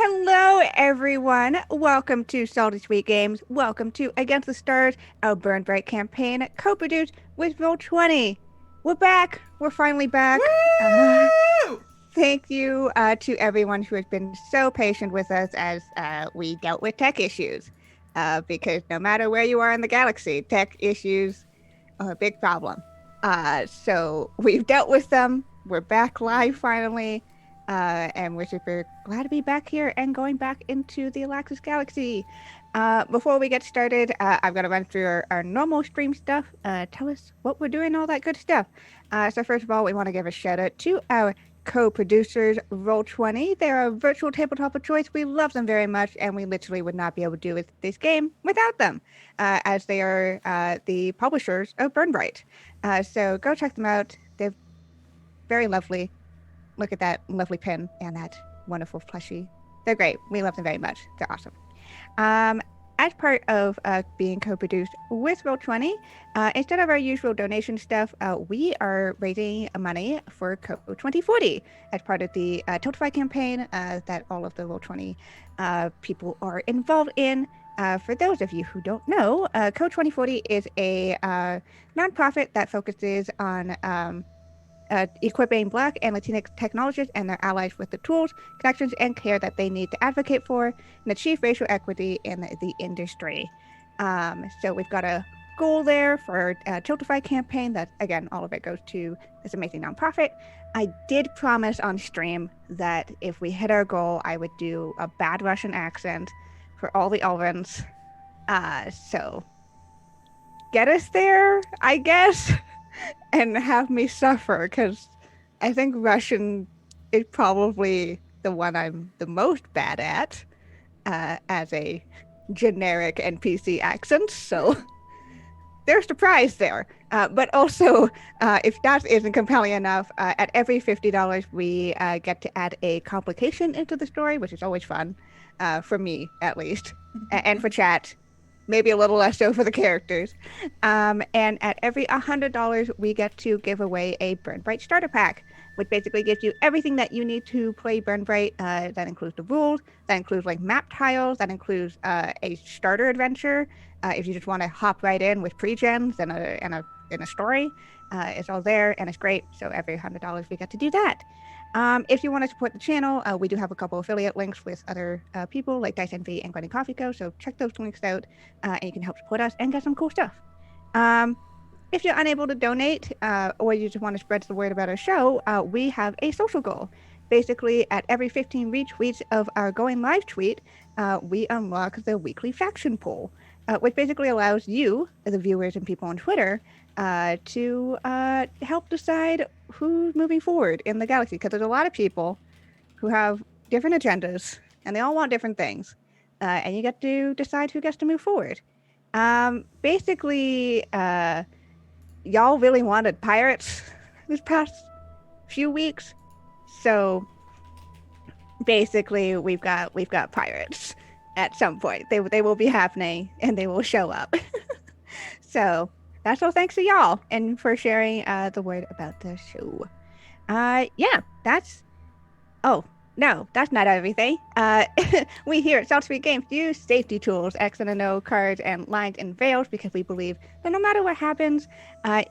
Hello, everyone. Welcome to Salty Sweet Games. Welcome to Against the Stars, our Burn Bryte campaign, co-produced with Roll20. We're back. We're finally back. Woo! Thank you to everyone who has been so patient with us as we dealt with tech issues. Because no matter where you are in the galaxy, tech issues are a big problem. So we've dealt with them. We're back live finally. And we're super glad to be back here and going back into the Olaxis Galaxy. Before we get started, I've got to run through our normal stream stuff. Tell us what we're doing, all that good stuff. So first of all, we want to give a shout out to our co-producers, Roll20. They're a virtual tabletop of choice. We love them very much, and we literally would not be able to do this game without them, as they are the publishers of Burn Bryte. So go check them out. They're very lovely. Look at that lovely pen and that wonderful plushie. They're great. We love them very much. They're awesome. As part of being co-produced with Roll20, instead of our usual donation stuff, we are raising money for Code 2040 as part of the Tiltify campaign that all of the Roll20 people are involved in. For those of you who don't know, Code 2040 is a nonprofit that focuses on equipping Black and Latinx technologists and their allies with the tools, connections, and care that they need to advocate for and achieve racial equity in the industry. So we've got a goal there for our Tiltify campaign that, again, all of it goes to this amazing nonprofit. I did promise on stream that if we hit our goal, I would do a bad Russian accent for all the Elvins. So get us there, I guess. And have me suffer, because I think Russian is probably the one I'm the most bad at as a generic NPC accent. So there's the prize there. But also, if that isn't compelling enough, at every $50, we get to add a complication into the story, which is always fun, for me at least, and for chat. Maybe a little less so for the characters. And at every $100, we get to give away a Burn Bryte starter pack, which basically gives you everything that you need to play Burn Bryte. That includes the rules, that includes like map tiles, that includes a starter adventure. If you just want to hop right in with pre-gens and a story, it's all there and it's great. So every $100, we get to do that. If you want to support the channel, we do have a couple affiliate links with other people like Dice Envy and Grinding Coffee Co. So check those links out, and you can help support us and get some cool stuff. If you're unable to donate, or you just want to spread the word about our show, we have a social goal. Basically, at every 15 retweets of our going live tweet, we unlock the weekly faction poll, which basically allows you, the viewers and people on Twitter, to help decide who's moving forward in the galaxy. Because there's a lot of people who have different agendas, and they all want different things. And you get to decide who gets to move forward. Basically, y'all really wanted pirates this past few weeks. So basically, we've got pirates at some point. They will be happening, and they will show up. So that's all thanks to y'all and for sharing the word about the show. Yeah, that's... Oh, no, that's not everything. We here at Salty Sweet Games use safety tools, X and O cards, and lines and veils because we believe that no matter what happens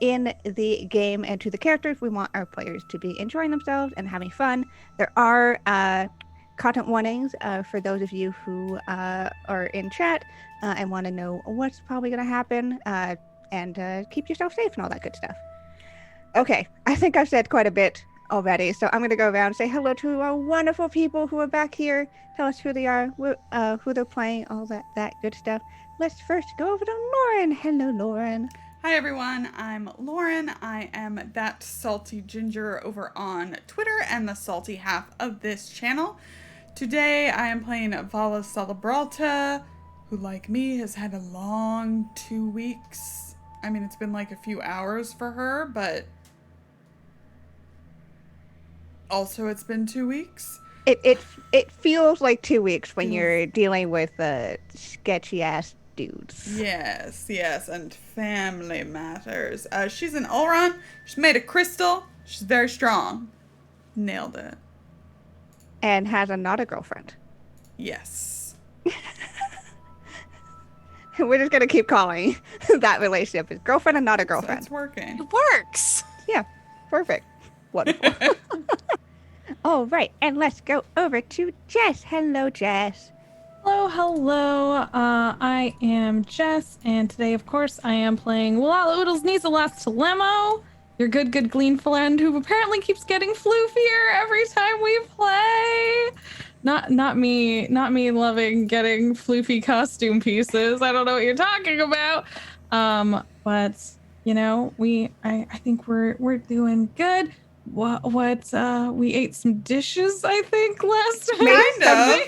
in the game and to the characters, we want our players to be enjoying themselves and having fun. There are content warnings for those of you who are in chat and want to know what's probably going to happen, and keep yourself safe and all that good stuff. Okay, I think I've said quite a bit already, so I'm going to go around and say hello to our wonderful people who are back here. Tell us who they are, who they're playing, all that good stuff. Let's first go over to Lauren. Hello, Lauren. Hi everyone, I'm Lauren. I am that salty ginger over on Twitter and the salty half of this channel. Today I am playing Valla Celebralta, who like me has had a long 2 weeks. I mean, it's been like a few hours for her, but also it's been 2 weeks. It feels like 2 weeks when you're dealing with sketchy ass dudes. Yes, and family matters. She's an Ulron. She's made of crystal. She's very strong. Nailed it. And has not a girlfriend. Yes. We're just gonna keep calling that relationship as girlfriend and not a girlfriend. It's working. It works. Yeah, perfect. Wonderful. All right, and let's go over to Jess. Hello, Jess. Hello. I am Jess, and today, of course, I am playing Wallahlah Oodles Needs the Last Telemo, your good glean friend who apparently keeps getting floofier every time we play. Not me loving getting floofy costume pieces. I don't know what you're talking about. But you know, I think we're doing good. We ate some dishes, I think, last time. Kind of.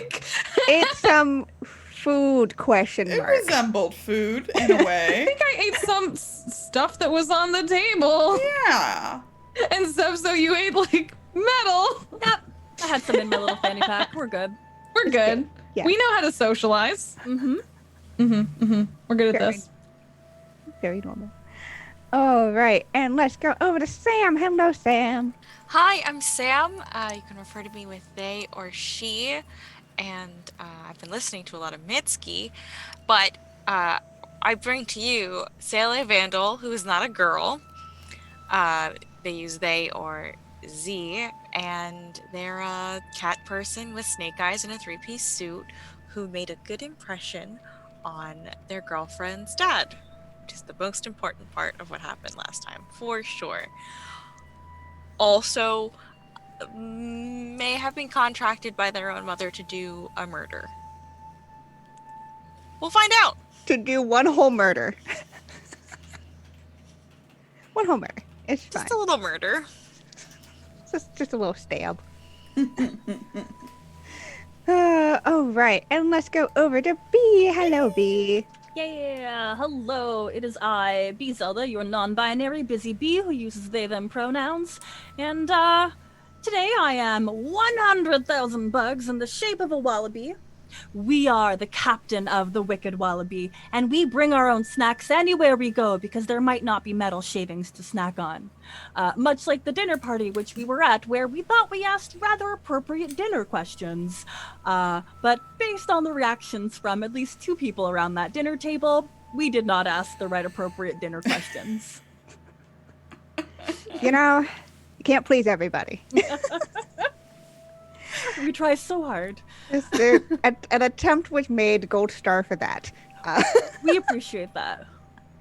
Ate some food, question It mark. resembled food in a way. I think I ate some stuff that was on the table. Yeah. And Zev'xo, you ate like metal. Yep. I had some in my little fanny pack. We're good. We're good. Yeah. We know how to socialize. Mm-hmm. We're good at Very- this. Very normal. All right, and let's go over to Sam. Hello, Sam. Hi, I'm Sam. You can refer to me with they or she. And I've been listening to a lot of Mitski. But I bring to you Sele Vandil, who is not a girl. They use they or Z. And they're a cat person with snake eyes and a three-piece suit who made a good impression on their girlfriend's dad, which is the most important part of what happened last time, for sure. Also, may have been contracted by their own mother to do a murder. We'll find out. To do one whole murder. One whole murder. It's fine. Just a little murder. Just a little stab. All right, and let's go over to B. Hello, B. Yeah, hello. It is I, B Zelda, your non-binary busy bee who uses they/them pronouns. And today I am 100,000 bugs in the shape of a wallaby. We are the captain of the Wicked Wallaby, and we bring our own snacks anywhere we go because there might not be metal shavings to snack on. Much like the dinner party which we were at, where we thought we asked rather appropriate dinner questions. But based on the reactions from at least 2 people around that dinner table, we did not ask the right appropriate dinner questions. You know, you can't please everybody. We try so hard. An attempt was made. Gold star for that. We appreciate that.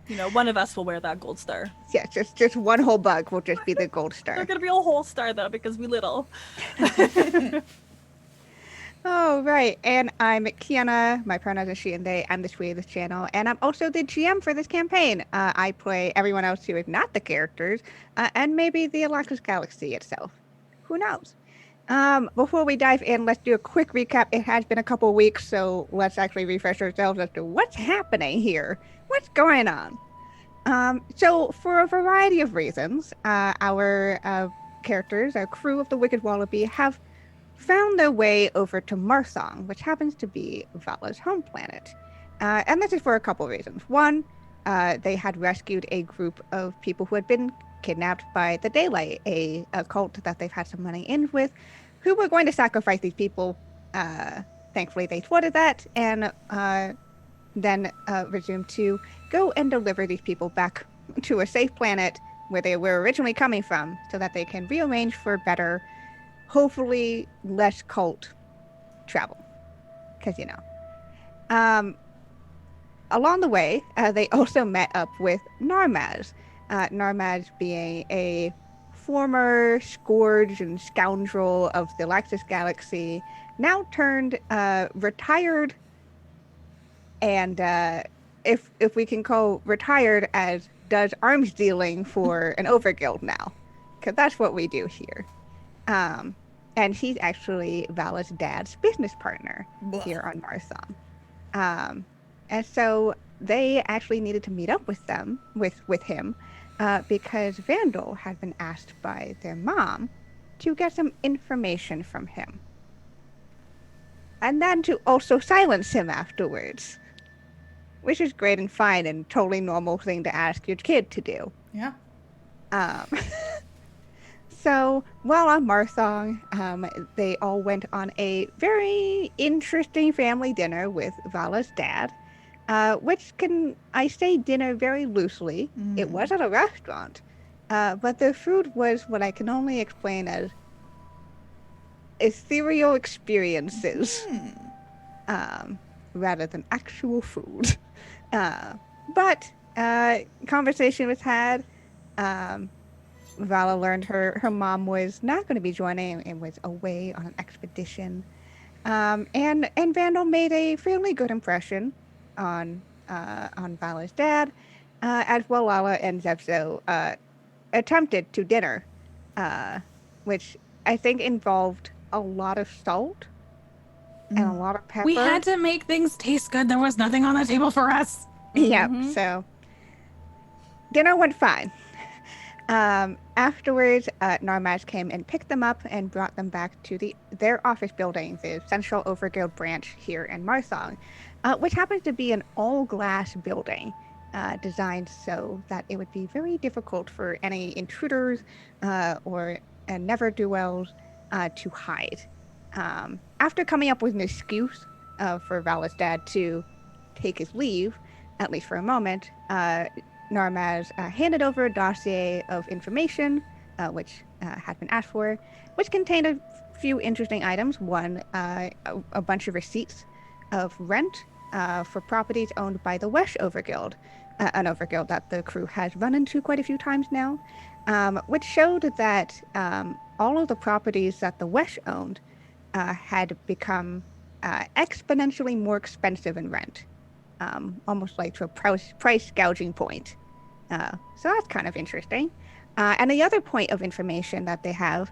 You know, one of us will wear that gold star. Yeah, just one whole bug will just be the gold They're star. gonna be a whole star though because we little. All right, and I'm Kienna. My pronouns are she and they. I'm the Sweet of this channel, and I'm also the GM for this campaign. I play everyone else who is not the characters, and maybe the Olaxis Galaxy itself. Who knows? Before we dive in, let's do a quick recap. It has been a couple weeks, so let's actually refresh ourselves as to what's happening here. What's going on? So for a variety of reasons, our characters, our crew of the Wicked Wallaby, have found their way over to Marsong, which happens to be Valla's home planet. And this is for a couple reasons. One, they had rescued a group of people who had been kidnapped by the Daylight, a cult that they've had some money in with, who were going to sacrifice these people. Thankfully, they thwarted that and then resumed to go and deliver these people back to a safe planet where they were originally coming from so that they can rearrange for better, hopefully less cult travel. Because, you know. Along the way, they also met up with Narmaz. Narmaz being a former scourge and scoundrel of the Olaxis Galaxy, now turned retired, and if we can call retired as does arms dealing for an overguild now, because that's what we do here. And he's actually Valla's dad's business partner here on Marsong. And so they actually needed to meet up with him because Vandil had been asked by their mom to get some information from him. And then to also silence him afterwards. Which is great and fine and totally normal thing to ask your kid to do. Yeah. So, while on Marsong, they all went on a very interesting family dinner with Valla's dad, I say dinner very loosely. It was at a restaurant, but the food was what I can only explain as ethereal experiences, rather than actual food. But conversation was had. Valla learned her mom was not going to be joining and was away on an expedition. And Vandil made a fairly good impression on Valla's dad, as Wallahlah and Zev'xo attempted to dinner, which I think involved a lot of salt and a lot of pepper. We had to make things taste good. There was nothing on the table for us. Yep, so dinner went fine. Afterwards, Narmaz came and picked them up and brought them back to their office building, the Central Overguild branch here in Marsong, which happens to be an all-glass building, designed so that it would be very difficult for any intruders or never-do-wells to hide. After coming up with an excuse for Valla's dad to take his leave, at least for a moment, Narmaz handed over a dossier of information, which had been asked for, which contained a few interesting items. One, a bunch of receipts of rent for properties owned by the Wesh Overguild, an overguild that the crew has run into quite a few times now, which showed that all of the properties that the Wesh owned had become exponentially more expensive in rent. Almost like to a price gouging point. So that's kind of interesting. And the other point of information that they have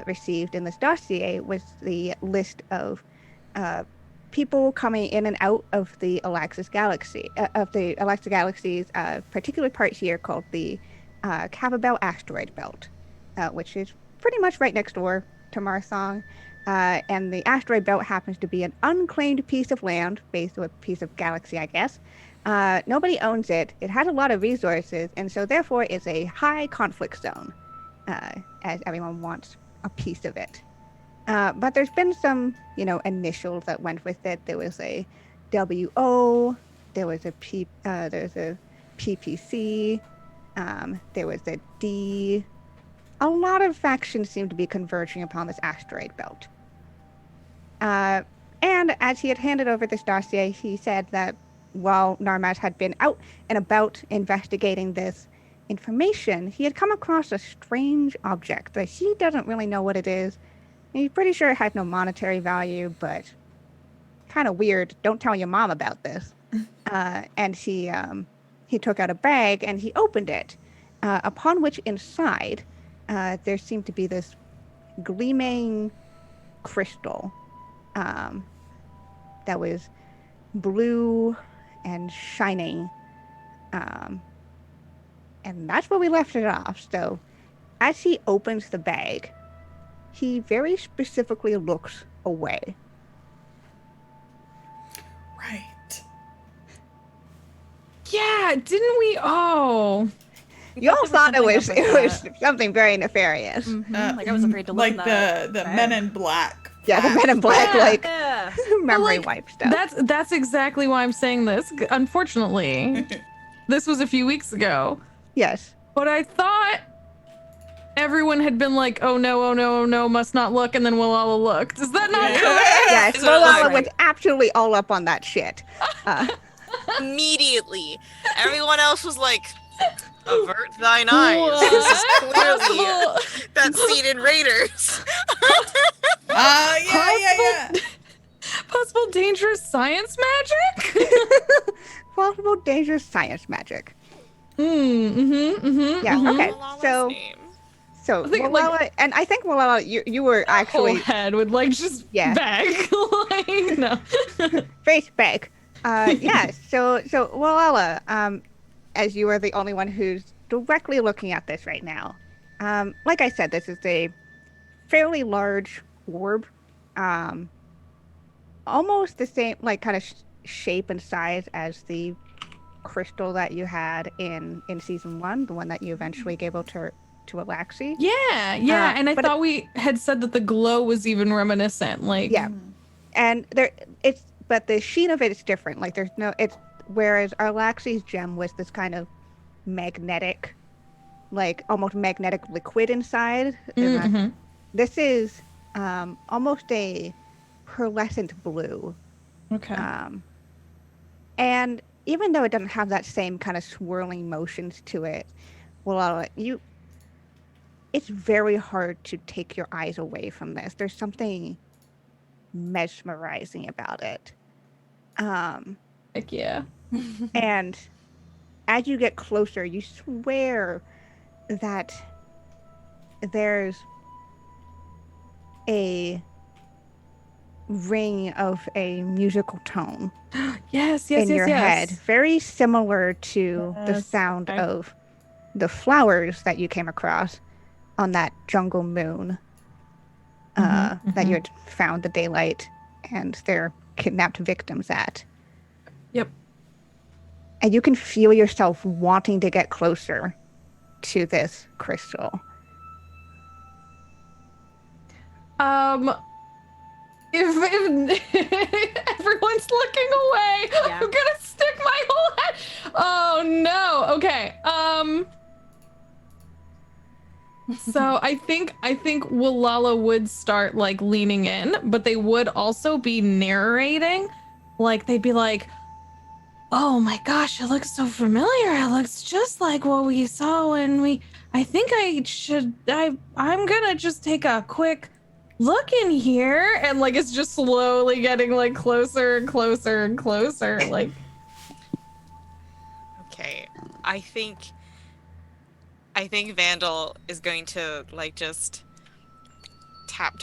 received in this dossier was the list of people coming in and out of the Olaxis Galaxy, Galaxy's particular part here called the Cababel Asteroid Belt, which is pretty much right next door to Marsong. And the asteroid belt happens to be an unclaimed piece of land, based on a piece of galaxy, I guess. Nobody owns it. It has a lot of resources, and so therefore it's a high conflict zone, as everyone wants a piece of it. But there's been some, initials that went with it. There was a WO, there was a PPC, there was a D. A lot of factions seem to be converging upon this asteroid belt. And as he had handed over this dossier, he said that while Narmaz had been out and about investigating this information, he had come across a strange object that he doesn't really know what it is. He's pretty sure it had no monetary value, but kind of weird. Don't tell your mom about this. And he took out a bag and he opened it, upon which inside there seemed to be this gleaming crystal that was blue and shining. And that's where we left it off. So as he opens the bag, he very specifically looks away. Right. Yeah, didn't we? Oh. You all thought it was something very nefarious. Like I was afraid to look Like the Men in Black. Yeah, the Men in Black, memory Like, wipe stuff. That's exactly why I'm saying this. Unfortunately, this was a few weeks ago. Yes. But I thought everyone had been like, oh no, must not look, and then Wallahlah looked. Is that not correct? Yes, Wallahlah was absolutely all up on that shit. Immediately. Everyone else was like, avert thine eyes. This is clearly that scene in Raiders. Yeah. Possible dangerous science magic? Possible dangerous science magic. Yeah, okay. So I think, Wallahlah, and I think Wallahlah, you were actually whole head would like just bag. Like, no. face bag. Yeah. So Wallahlah, as you are the only one who's directly looking at this right now. Like I said, this is a fairly large orb, almost the same, like kind of shape and size as the crystal that you had in season 1, the one that you eventually gave to Olaxis. Yeah, and I but thought we had said that the glow was even reminiscent. Like, yeah, and but the sheen of it is different. Like there's no, it's whereas Olaxis' gem was this kind of magnetic, like almost magnetic liquid inside. And this is almost a pearlescent blue. Okay. And even though it doesn't have that same kind of swirling motions to it, well, it's very hard to take your eyes away from this. There's something mesmerizing about it. Heck yeah. And as you get closer, you swear that there's a ring of a musical tone Yes, in your head, very similar to the sound of the flowers that you came across on that jungle moon that you had found the daylight and their kidnapped victims at. Yep. And you can feel yourself wanting to get closer to this crystal. If everyone's looking away, Yeah. I'm gonna stick my whole head. Oh no. Okay. So I think Wallahlah would start like leaning in, but they would also be narrating. Like they'd be like, "Oh my gosh, it looks so familiar. It looks just like what we saw when we I think I'm gonna just take a quick look in here," and like it's just slowly getting like closer and closer and closer. Like, Okay, I think Vandil is going to like just tap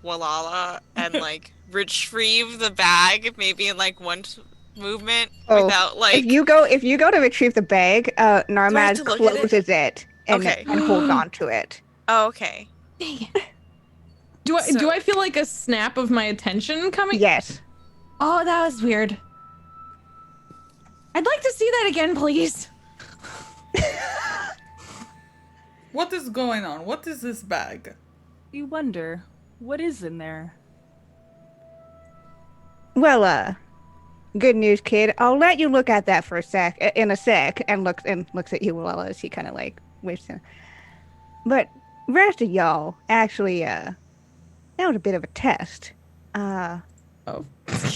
Wallahlah and like retrieve the bag maybe in like one movement without like. If you go to retrieve the bag, Narmaz to look at it? closes it and, Okay. and holds on to it. Oh, okay. dang it. Do I feel like a snap of my attention coming? Yes. Oh, that was weird. I'd like to see that again, please. What is going on? What is this bag? You wonder, what is in there? Well, good news, kid. I'll let you look at that for a sec, and looks at you, Wallahlah, as he kind of like waves in. But rest of y'all, actually, that was a bit of a test. Oh.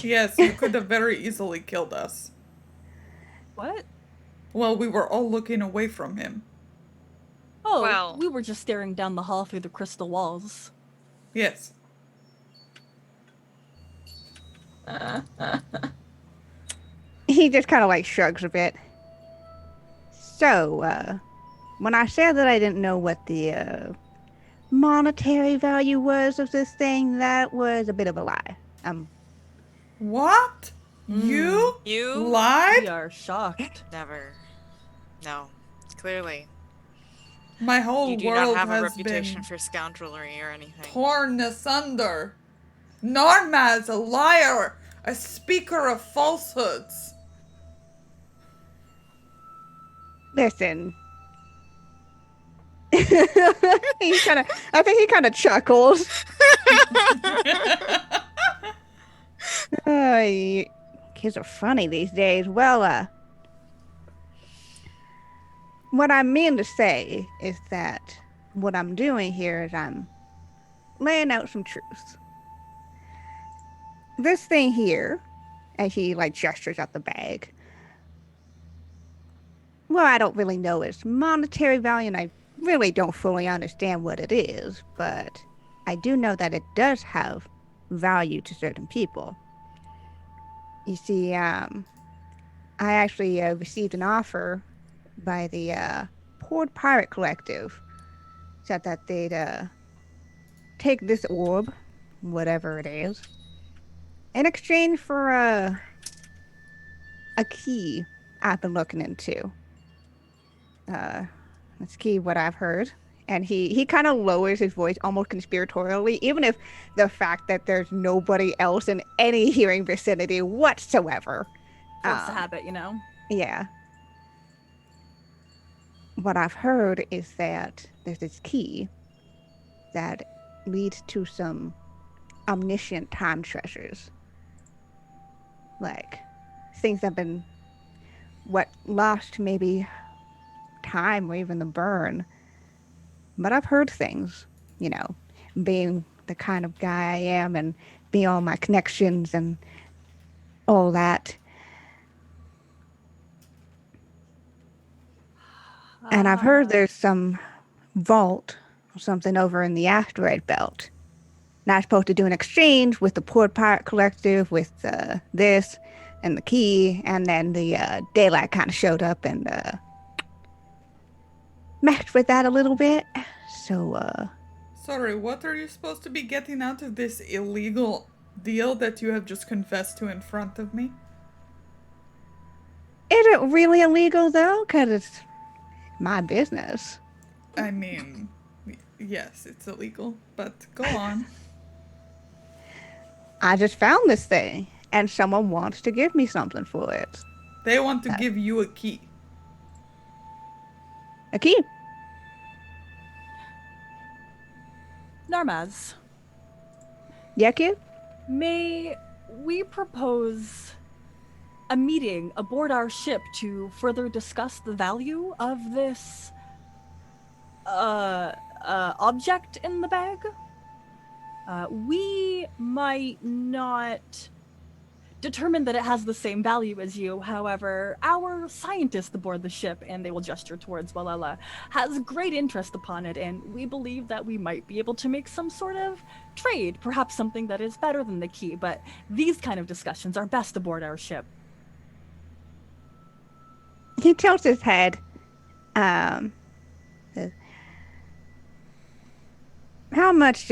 Yes, you could have very easily killed us. What? Well, we were all looking away from him. Oh, Well- we were just staring down the hall through the crystal walls. Yes. He just kind of like shrugs a bit. So, when I said that I didn't know what the monetary value was of this thing, that was a bit of a lie. What? You You lied? We are shocked. never. No, clearly. My whole You do world not have a has reputation been for scoundrelry or anything. torn asunder. Normaz, a liar, a speaker of falsehoods. Listen. I think he kind of chuckles. Kids are funny these days. Well, what I mean to say is that what I'm doing here is I'm laying out some truths. This thing here, and he like gestures at the bag. Well, I don't really know its monetary value, and I really don't fully understand what it is, but I do know that it does have value to certain people. You see, I actually received an offer by the Port Pirate Collective. Said that they'd take this orb, whatever it is, in exchange for a key I've been looking into. That's key what I've heard. And he kind of lowers his voice almost conspiratorially, even if the fact that there's nobody else in any hearing vicinity whatsoever. Force the habit, you know? Yeah. what I've heard is that there's this key that leads to some omniscient time treasures. Like, things that have been lost maybe time or even the burn. But I've heard things, being the kind of guy I am and being all my connections and all that. And I've heard there's some vault or something over in the asteroid belt. And I was supposed to do an exchange with the Port Pirate Collective with this and the key, and then the daylight kind of showed up and messed with that a little bit. So, Sorry, what are you supposed to be getting out of this illegal deal that you have just confessed to in front of me? is it really illegal, though? Because it's my business. I mean, yes, it's illegal, but go on. I just found this thing, and someone wants to give me something for it. They want to give you a key. A key. Narmaz, Yeah, kid? may we propose a meeting aboard our ship to further discuss the value of this object in the bag? We might not determine that it has the same value as you. However, our scientist aboard the ship, and they will gesture towards Wallahlah, has great interest upon it, and we believe that we might be able to make some sort of trade, perhaps something that is better than the key, but these kind of discussions are best aboard our ship. He tilts his head. Says, how much,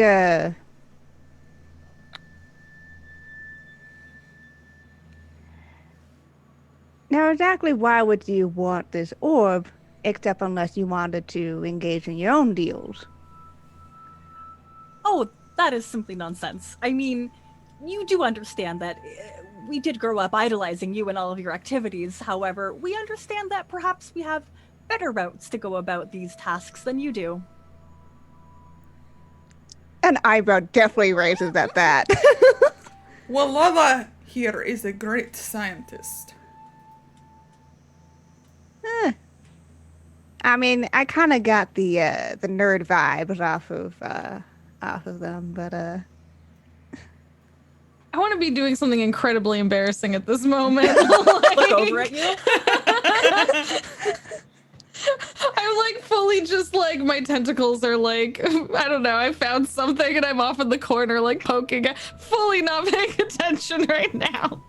Now, exactly why would you want this orb, except unless you wanted to engage in your own deals? Oh, that is simply nonsense. I mean, you do understand that we did grow up idolizing you and all of your activities. However, we understand that perhaps we have better routes to go about these tasks than you do. An eyebrow definitely raises at that. Wallahlah here is a great scientist. I mean, I kind of got the nerd vibes off of them, but I want to be doing something incredibly embarrassing at this moment. Look over at you. I'm like fully just like my tentacles are like, I don't know, I found something and I'm off in the corner like poking, fully not paying attention right now.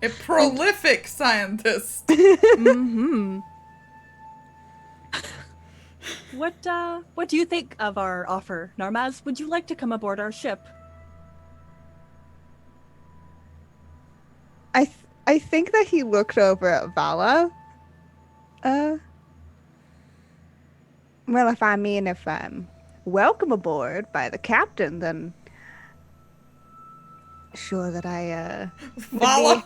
A prolific scientist. Mm-hmm. What do you think of our offer, Narmaz? Would you like to come aboard our ship? I think that he looks over at Valla. Well, if I'm welcome aboard by the captain, then sure that I Valla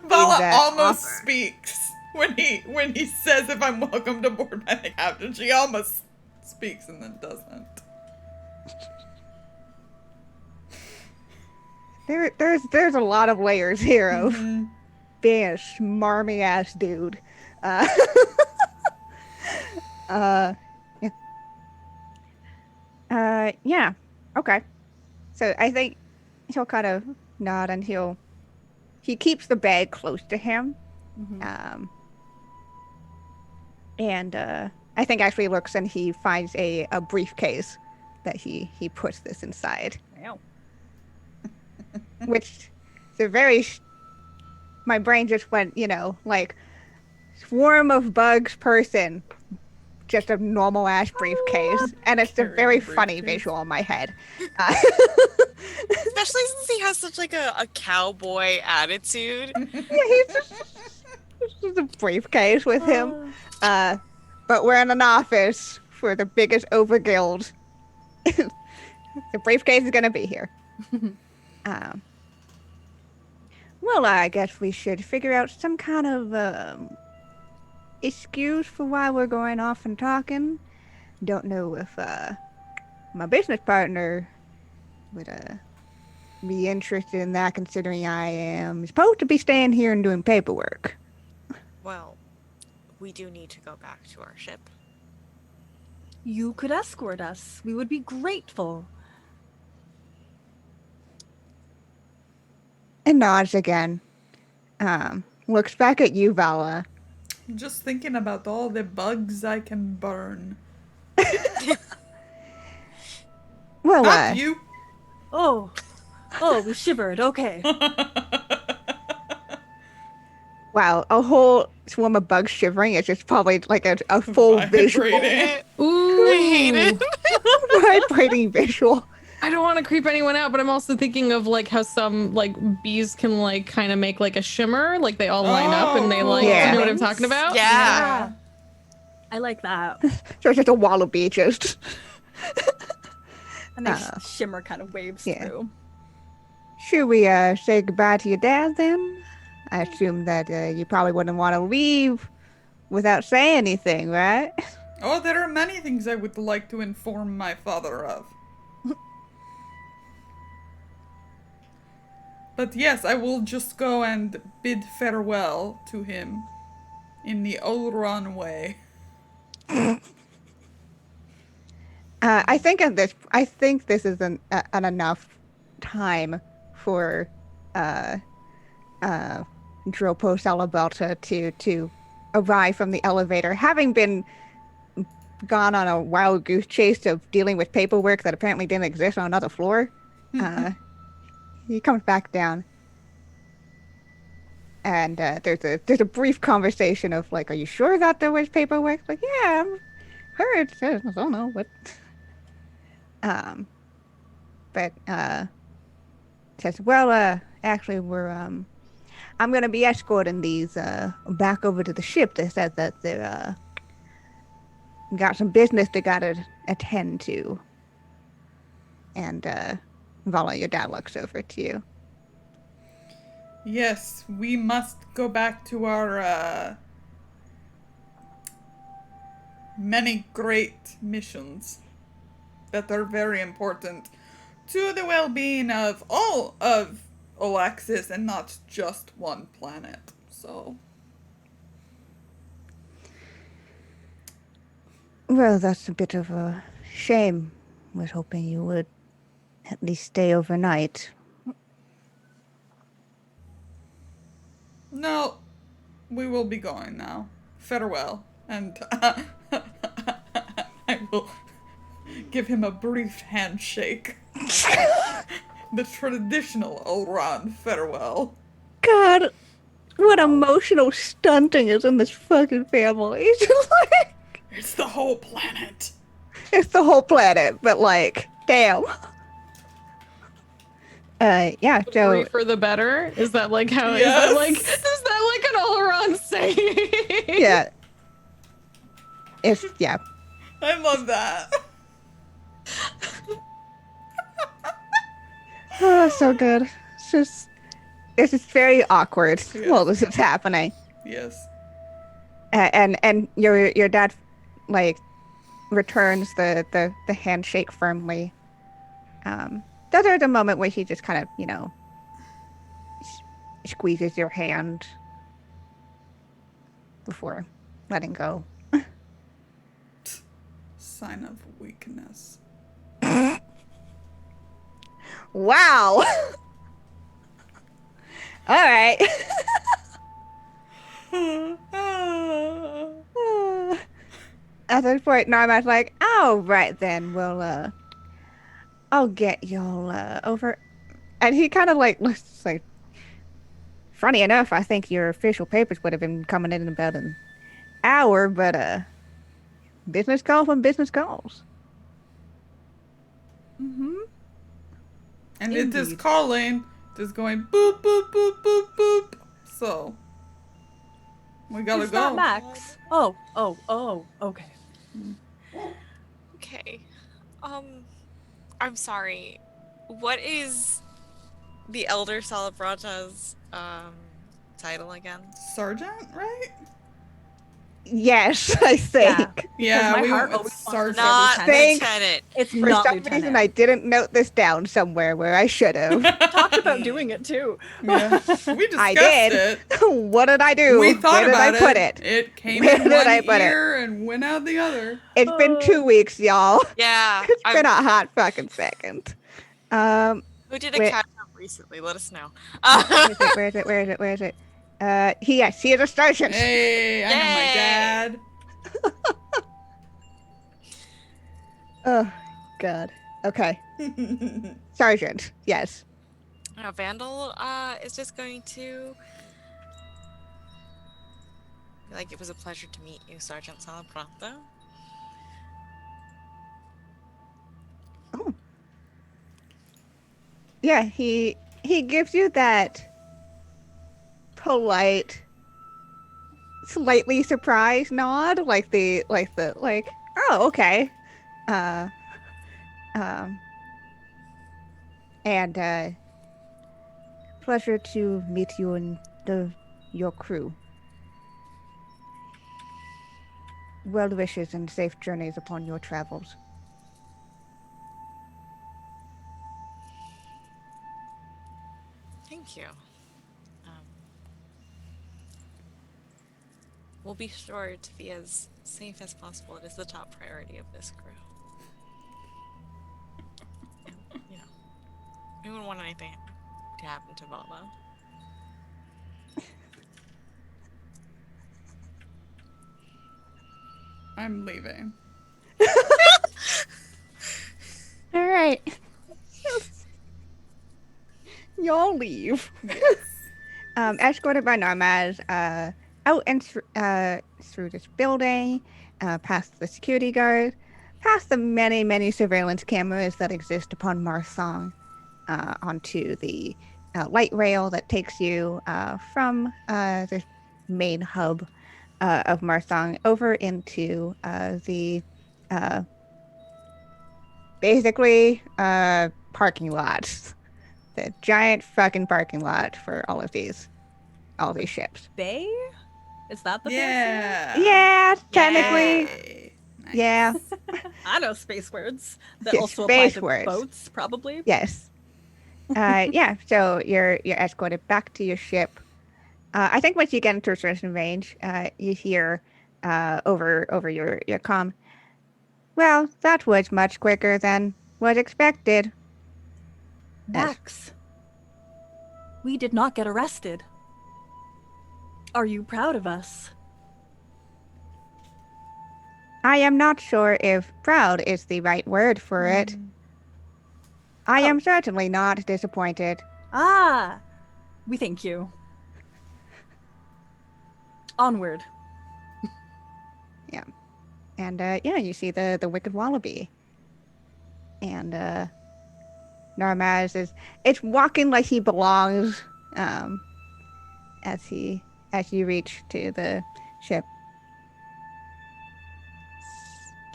that almost offer. speaks when he says if I'm welcomed aboard by the captain. She almost speaks and then doesn't. There's a lot of layers here of being a smarmy ass dude. Yeah. Okay. So I think he'll kind of nod and he keeps the bag close to him. Mm-hmm. And I think actually looks and he finds a briefcase that he puts this inside. Wow. Which is a very my brain just went, like swarm of bugs person, just a normal ass briefcase, and it's a very funny visual in my head. Especially since he has such like a cowboy attitude. Yeah, he's just a briefcase with him. But we're in an office for the biggest overguild. The briefcase is gonna be here. Well, I guess we should figure out some kind of excuse for why we're going off and talking. Don't know if my business partner would be interested in that, considering I am supposed to be staying here and doing paperwork. Well, we do need to go back to our ship. You could escort us. We would be grateful. And nods again. Looks back at you, Valla. I'm just thinking about all the bugs I can burn. Well, Not you. Oh, we shivered. Okay. wow, a whole swarm of bugs shivering is just probably like a full visual Vibrating. Ooh. I hate it. vibrating visual. I don't want to creep anyone out, but I'm also thinking of like how some like bees can like kind of make like a shimmer, like they all line up and they like, Yeah. you know what I'm talking about? Yeah. I like that. So it's just a wall of bee just. A nice shimmer kind of waves yeah. through. Should we say goodbye to your dad then? I assume that you probably wouldn't want to leave without saying anything, right? Oh, there are many things I would like to inform my father of. But yes, I will just go and bid farewell to him in the Olron way. I think this is an enough time for Dropo Salabalta to arrive from the elevator, having been gone on a wild goose chase of dealing with paperwork that apparently didn't exist on another floor. He comes back down, and there's a brief conversation of like, "Are you sure that there was paperwork?" Like, yeah, I'm heard. I don't know what. But says, well, actually, I'm gonna be escorting these back over to the ship. They said that they're got some business they gotta attend to. And Valla, your dad looks over to you. Yes, we must go back to our many great missions that are very important to the well-being of all of Olaxis and not just one planet. So, Well, that's a bit of a shame. Was hoping you would at least stay overnight. no, we will be going now. Farewell. And I will give him a brief handshake. The traditional Elrond farewell. God, what emotional stunting is in this fucking family. It's just like, It's the whole planet. it's the whole planet, but like, damn. Yeah, so Free for the better? Is that like how Yes. is that like an all-around saying? yeah. It's yeah. I love that. Oh, so good. It's just very awkward Yeah. while this is happening. Yes. And your dad like returns the handshake firmly. There's a moment where he just kind of, you know, squeezes your hand before letting go. Sign of weakness. Wow. All right. At this point, Narmad's like, "Oh, right then. Well, I'll get y'all over." And he kind of like looks like, funny enough, I think your official papers would have been coming in about an hour, but business calls when business calls. Mm-hmm. And it is Indeed. calling. It is going boop, boop, boop, boop, boop. So, we gotta Is go. that Max? Oh, okay. Okay. I'm sorry. What is the Elder Salabrata's title again? Sergeant, right? Yes, I think. Yeah, my we heart went with always wants to say Sergeant. Not Thanks. lieutenant. It's For not some Lieutenant. reason, I didn't note this down somewhere where I should have. talked about doing it too. Yeah, we discussed I did. it. What did I do? We thought Where did about I put it. it? It came Where in did one I put it? ear and went out the other. It's been 2 weeks, y'all. Yeah. It's been a hot fucking second. Who did a Wait. catch up recently? Let us know. Where is it? He is a sergeant. Hey, I know my Yay. dad. Oh, God. Okay. Sergeant, yes. Vandil is just going to be like, it was a pleasure to meet you, Sergeant Salabrata. Oh. Yeah, he gives you that polite, slightly surprised nod, like, oh, okay. And pleasure to meet you and your crew. Well wishes and safe journeys upon your travels. Thank you. We'll be sure to be as safe as possible. It is the top priority of this crew. And, we wouldn't want anything to happen to Valla. I'm leaving. All right. Y'all leave. Escorted by Narmaz, out and through this building, past the security guard, past the many, many surveillance cameras that exist upon Marsong, onto the light rail that takes you from the main hub of Marsong over into the basically parking lots. The giant fucking parking lot for all these ships. Bay? Is that the Yeah. Yeah, technically. Yay. Nice. Yeah. fancy? I know space words that Yeah, also apply space to words. boats, probably. Yes. Yeah. So you're escorted back to your ship. I think once you get into a certain range, you hear over your comm. Well, that was much quicker than was expected. Max, we did not get arrested. Are you proud of us? I am not sure if proud is the right word for it. I am certainly not disappointed. Ah, we thank you. Onward. Yeah. And you see the wicked wallaby. And Narmaz it's walking like he belongs as you reach to the ship.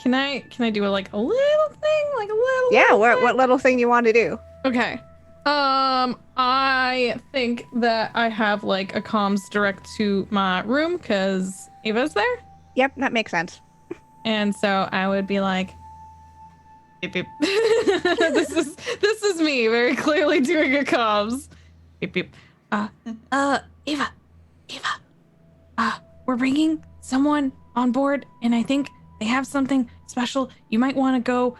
Can I do a little thing? Like a little Yeah, little what thing? little thing you want to do? Okay. I think that I have a comms direct to my room because Ava's there. Yep, that makes sense. And so I would be like, beep, beep. this is me very clearly doing a comms. Beep, beep. Ava, we're bringing someone on board, and I think they have something special. You might want to go,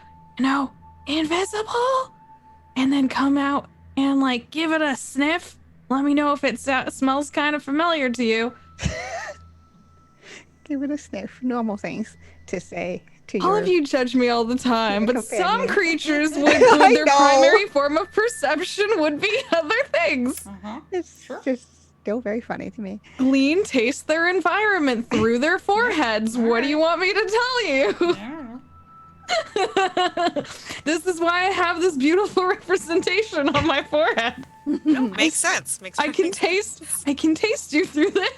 invisible, and then come out and give it a sniff. Let me know if it smells kind of familiar to you. Give it a sniff. Normal things to say to All your... of you judge me all the time, your but some companion. creatures would I their know. primary form of perception would be other things. Uh-huh. It's Sure. just still very funny to me. Glean taste their environment through their foreheads. What do you want me to tell you? I don't know. This is why I have this beautiful representation on my forehead. No, makes sense. Makes I can taste you through this.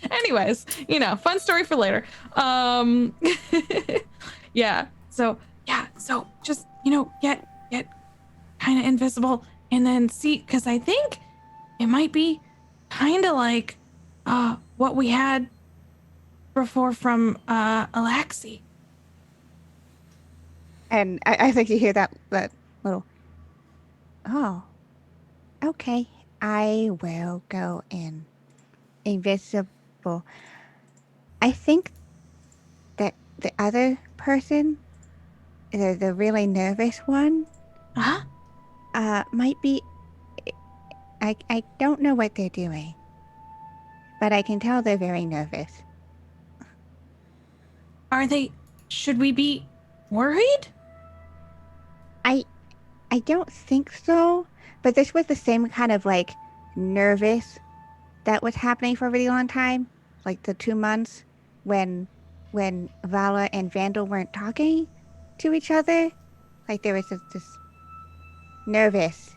Anyways, fun story for later. Yeah. So just, get kind of invisible and then see, because I think it might be kind of like what we had before from Olaxis. And I think you hear that little, oh, okay. I will go in. Invisible. I think that the other person, the really nervous one, Huh? might be. I don't know what they're doing, but I can tell they're very nervous. Are they? Should we be worried? I don't think so, but this was the same kind of like nervous that was happening for a really long time, like the 2 months when Valla and Vandil weren't talking to each other. Like there was this nervous.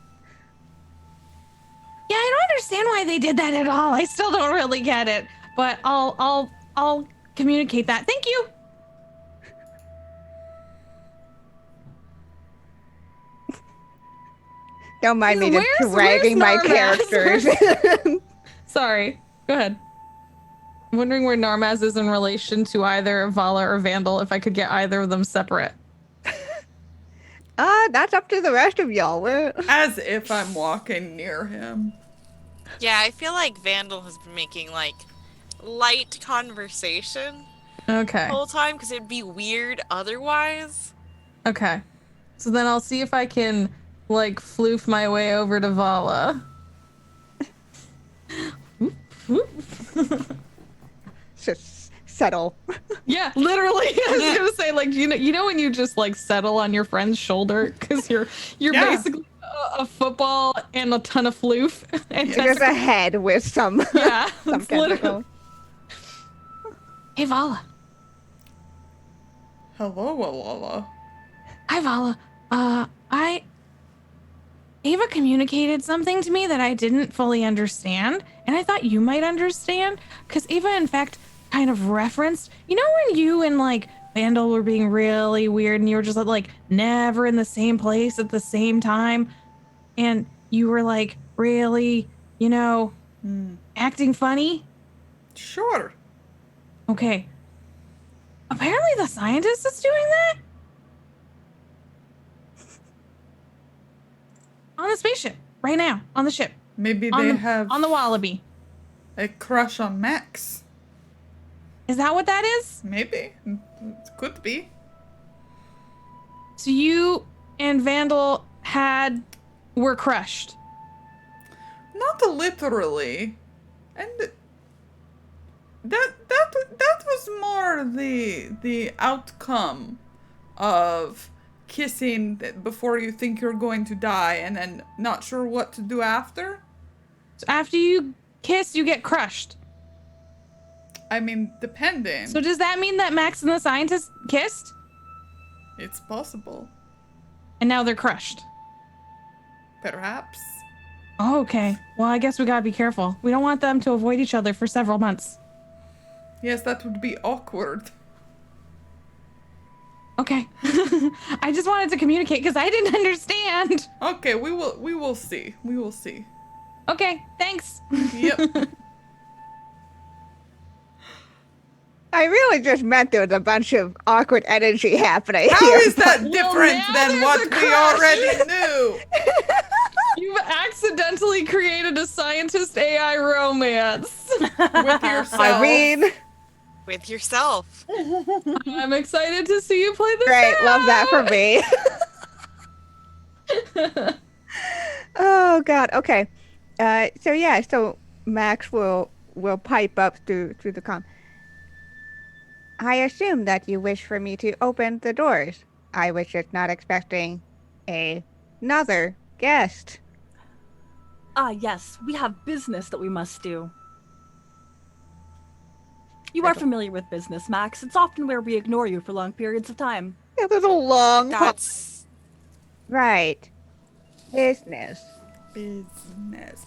Yeah, I don't understand why they did that at all. I still don't really get it, but I'll communicate that. Thank you. Don't mind me just Where's dragging my Narmaz? characters. Sorry. Go ahead. I'm wondering where Narmaz is in relation to either Valla or Vandil, if I could get either of them separate. That's up to the rest of y'all. As if I'm walking near him. Yeah, I feel like Vandal has been making like light conversation Okay. the whole time because it'd be weird otherwise. Okay. So then I'll see if I can, like, floof my way over to Valla. Just settle. Yeah, literally. I was gonna say, like, you know when you just like settle on your friend's shoulder because you're Yeah. basically a football and a ton of floof and Just a head with some yeah, some it's literally- tentacles. Hey Valla. Hello, Wallahlah. Hi Valla. Ava communicated something to me that I didn't fully understand, and I thought you might understand, because Ava, in fact, kind of referenced, you know, when you and like Vandal were being really weird, and you were just like never in the same place at the same time, and you were like really, you know, acting funny. Sure. Okay. Apparently, the scientist is doing that on the spaceship right now on the ship. Maybe on they the, have on the Wallaby. a crush on Max. Is that what that is? Maybe. It could be. So you and Vandal were crushed. Not literally. And that was more the outcome of kissing before you think you're going to die and then not sure what to do after. So after you kiss, you get crushed. I mean, depending. So does that mean that Max and the scientist kissed? It's possible. And now they're crushed. Perhaps. Oh, okay. Well, I guess we gotta be careful. We don't want them to avoid each other for several months. Yes, that would be awkward. Okay. I just wanted to communicate because I didn't understand. Okay, we will see. We will see. Okay, thanks. Yep. I really just meant there was a bunch of awkward energy happening How here. is that Well, different now than there's what a we crush. already knew? You've accidentally created a scientist AI romance. With yourself. I mean, With yourself. I'm excited to see you play this great, out. love that for me. Oh God. Okay. So Max will pipe up through the comm. I assume that you wish for me to open the doors. I was just not expecting another guest. Yes, we have business that we must do. You are familiar with business, Max. It's often where we ignore you for long periods of time. It was a long That's right. Business. Business.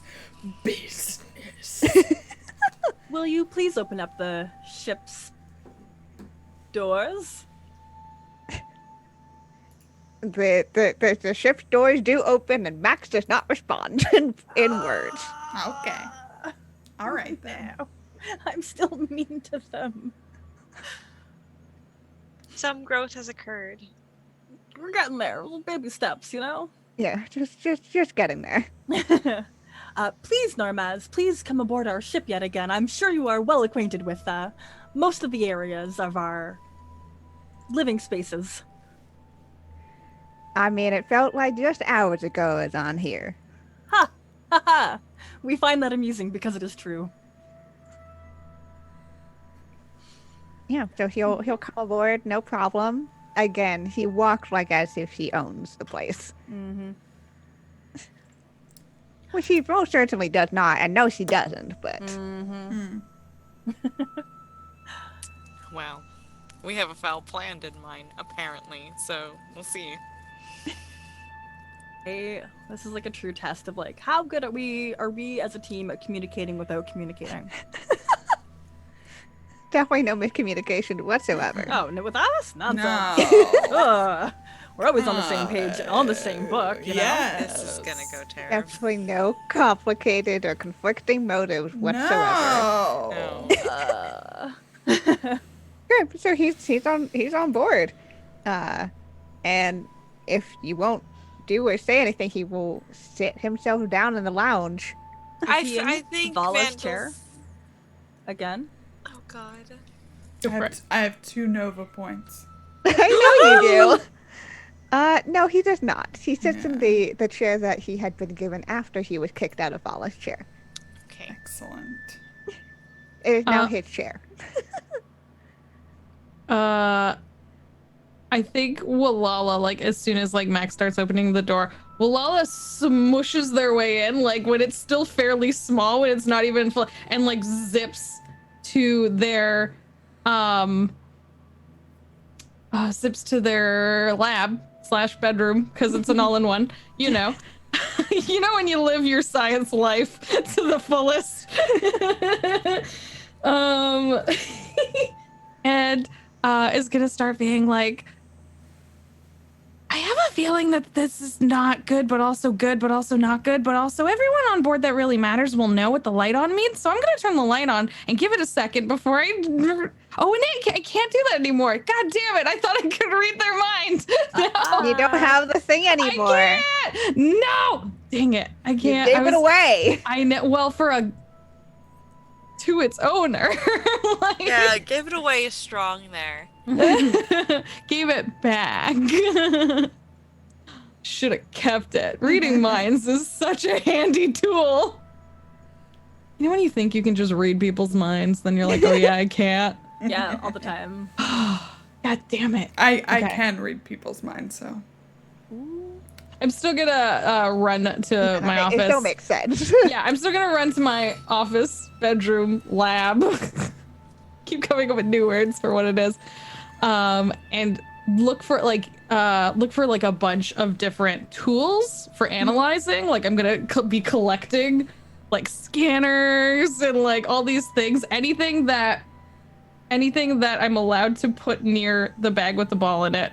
Will you please open up the ship's doors? The ship's doors do open and Max does not respond in words. Okay. All right then. No, I'm still mean to them. Some growth has occurred. We're getting there. Little baby steps, you know? Yeah, just getting there. Please, Normaz, please come aboard our ship yet again. I'm sure you are well acquainted with most of the areas of our living spaces. I mean, it felt like just hours ago I was on here. Ha! Ha ha! We find that amusing because it is true. Yeah, so he'll come aboard, no problem. Again, he walks like as if he owns the place. Mm-hmm. Which he most certainly does not, and no, she doesn't, but... Mm-hmm. Well, we have a foul plan in mind, apparently, so we'll see. Hey, this is like a true test of like, how good are we as a team at communicating without communicating? Definitely no miscommunication whatsoever. Oh, no, with us? Nonsense. No. Ugh. We're always on the same page, on the same book, you know? Yes. This is gonna go terrible. Absolutely no complicated or conflicting motives whatsoever. No. Good. So he's on board, and if you won't do or say anything, he will sit himself down in the lounge. I think Valla's Vandil's... chair again. Oh God. I have 2 Nova points. I know you do. No, he does not. He sits in Yeah. the chair that he had been given after he was kicked out of Valla's chair. Okay. Excellent. It is now his chair. I think Wallahlah, like, as soon as, like, Max starts opening the door, Wallahlah smushes their way in, like, when it's still fairly small, when it's not even full, and, like, zips to their, lab/bedroom, because it's an all-in-one, you know. You know when you live your science life to the fullest. And is gonna start being like, I have a feeling that this is not good, but also not good, but also everyone on board that really matters will know what the light on means. So I'm gonna turn the light on and give it a second before I. Oh, and I can't do that anymore. God damn it! I thought I could read their mind. No, You don't have the thing anymore. I can't. No, dang it! I You can't. gave it away. I know. Well, to its owner. Like, Yeah, give it away strong there. gave it back. Should have kept it. Reading minds is such a handy tool. You know when you think you can just read people's minds, then you're like, oh yeah, I can't. Yeah, all the time. God damn it. I Okay. can read people's minds, so. I'm still gonna run to my office. It still makes sense. Yeah, I'm still gonna run to my office, bedroom, lab. Keep coming up with new words for what it is. And look for like a bunch of different tools for analyzing. Like I'm gonna be collecting like scanners and like all these things. Anything that I'm allowed to put near the bag with the ball in it.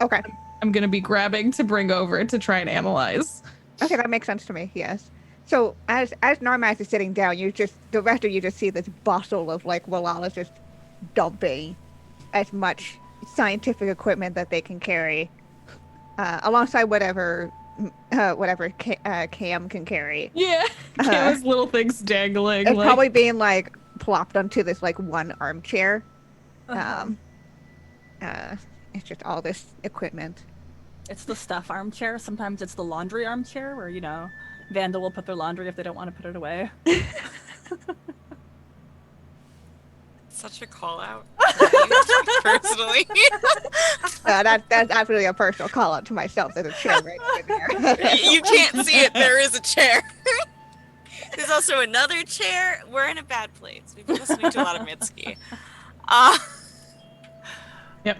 Okay. I'm gonna be grabbing to bring over to try and analyze. Okay, that makes sense to me. Yes. So as Normaz is sitting down, the rest of you just see this bustle of like Wallahlah just dumping as much scientific equipment that they can carry, alongside whatever Cam can carry. Yeah, Kienna's little things dangling. It's like... probably being like plopped onto this like one armchair. It's just all this equipment. It's the stuff armchair. Sometimes it's the laundry armchair where, you know, Vandil will put their laundry if they don't want to put it away. Such a call out. Personally. That's absolutely a personal call out to myself. There's a chair right over there. You can't see it. There is a chair. There's also another chair. We're in a bad place. We've been listening to a lot of Mitski. Yep.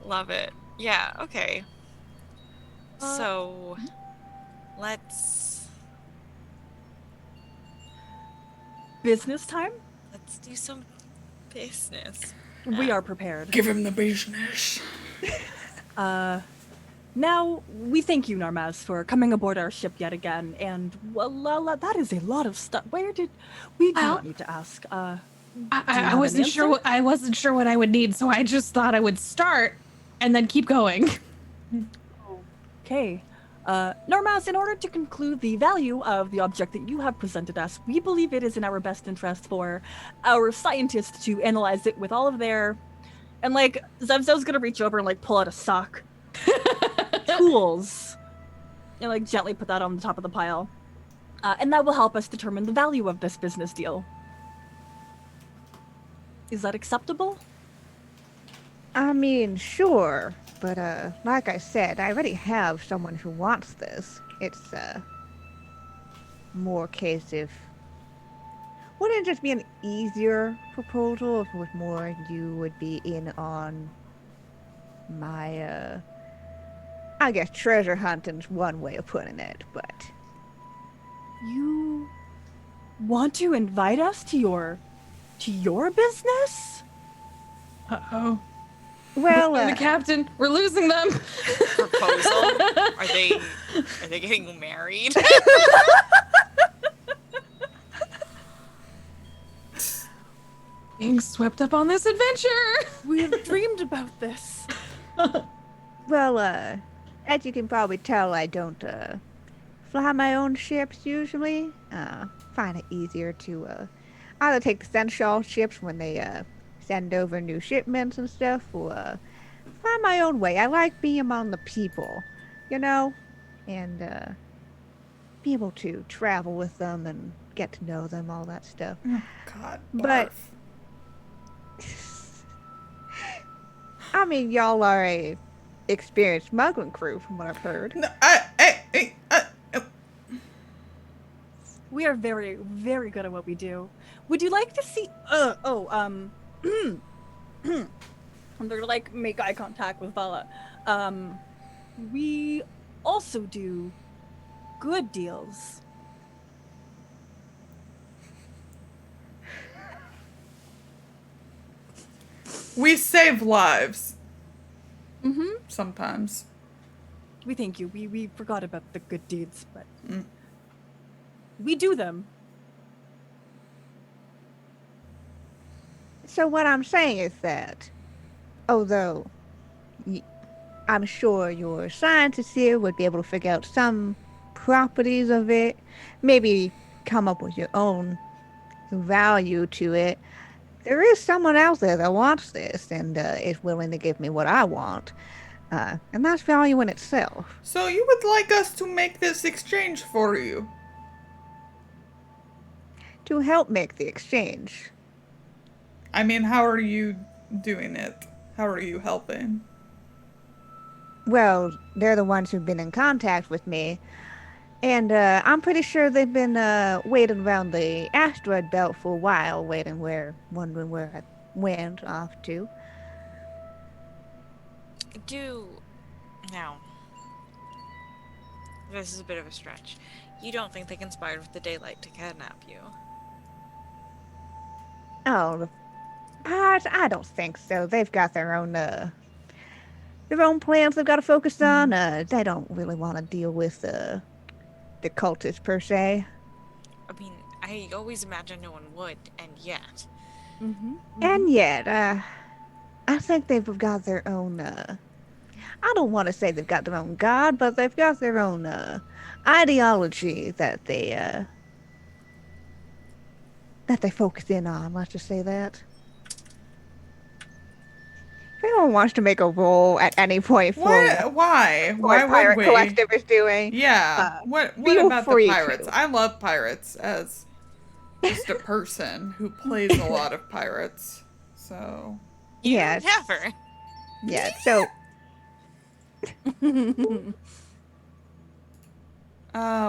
Love it. Yeah, okay. So, let's Business time? do some business. We are prepared. Give him the business. Now, we thank you, Normaz, for coming aboard our ship yet again, and Wallahlah, that is a lot of stuff. Where did... We do not need to ask. I wasn't sure. I wasn't sure what I would need, so I just thought I would start and then keep going. Okay. Normas, in order to conclude the value of the object that you have presented us, we believe it is in our best interest for our scientists to analyze it with all of their... And, like, Zev'xo's gonna reach over and, like, pull out a sock. Tools. And, like, gently put that on the top of the pile. And that will help us determine the value of this business deal. Is that acceptable? I mean, sure, but like I said, I already have someone who wants this. It's more case if... Wouldn't it just be an easier proposal if it was more you would be in on my, I guess treasure hunting's one way of putting it, but... You want to invite us to your business? Uh-oh. Well, The captain, we're losing them. Proposal? Are they getting married? Being swept up on this adventure. We have dreamed about this. well, as you can probably tell, I don't, fly my own ships usually. Find it easier to, either take the Central ships when they, send over new shipments and stuff, or, find my own way. I like being among the people, you know? And, be able to travel with them and get to know them, all that stuff. God. But... I mean, y'all are a experienced smuggling crew, from what I've heard. No, We are very, very good at what we do. Would you like to see... I'm gonna, like, make eye contact with Valla. We also do good deals. we save lives. Mm-hmm. Sometimes. We thank you. We forgot about the good deeds, but... We do them. So what I'm saying is that, although I'm sure your scientists here would be able to figure out some properties of it, maybe come up with your own value to it, there is someone out there that wants this and is willing to give me what I want. And that's value in itself. So you would like us to make this exchange for you? To help make the exchange. I mean, how are you doing it? How are you helping? Well, they're the ones who've been in contact with me. And I'm pretty sure they've been waiting around the asteroid belt for a while, wondering where I went off to. Now, this is a bit of a stretch. You don't think they conspired with the daylight to kidnap you? Oh, the Pirates? I don't think so. They've got their own plans they've got to focus on. They don't really want to deal with the cultists per se. I mean, I always imagined no one would, and yet. And yet, I think they've got their own, I don't want to say they've got their own god, but they've got their own, ideology that they focus in on, let's just say that. If anyone wants to make a roll at any point for Why what Pirate would we? Collective is doing, Yeah. What feel about the free pirates? to. I love pirates as just a person who plays a lot of pirates. So yes, Never. yeah. So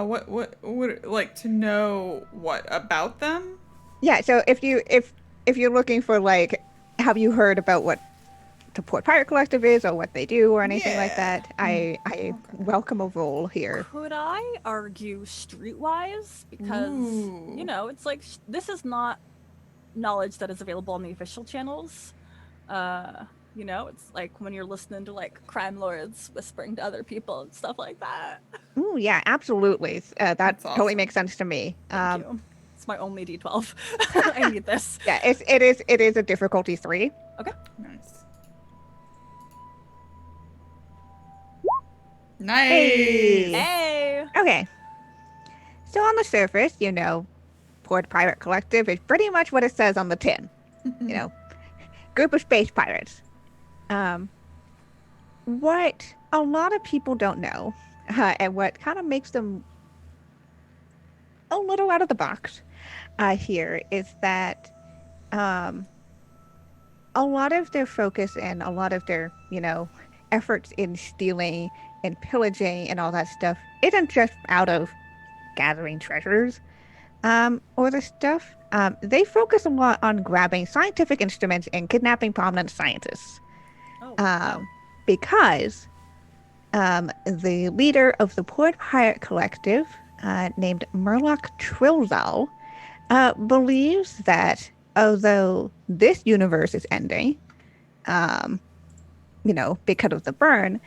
what would like to know what about them? yeah, so if you're looking for like, have you heard about what the Port Pirate Collective is or what they do or anything like Yeah. that? I welcome a roll here. Could I argue streetwise? Because, Ooh. you know, it's like, this is not knowledge that is available on the official channels. You know, it's like when you're listening to, like, crime lords whispering to other people and stuff like that. Ooh, yeah, absolutely. That That's totally awesome. makes sense to me. Thank you. It's my only D12. I need this. Yeah, it is a difficulty 3. Okay. Nice. Nice. Hey. Okay. So on the surface, Port Pirate Collective is pretty much what it says on the tin. Group of space pirates. What a lot of people don't know, and what kind of makes them a little out of the box here is that a lot of their focus and a lot of their, efforts in stealing and pillaging and all that stuff isn't just out of gathering treasures or the stuff. They focus a lot on grabbing scientific instruments and kidnapping prominent scientists. Because the leader of the Port Pirate Collective, named Murloc Trilzal, believes that although this universe is ending, because of the burn,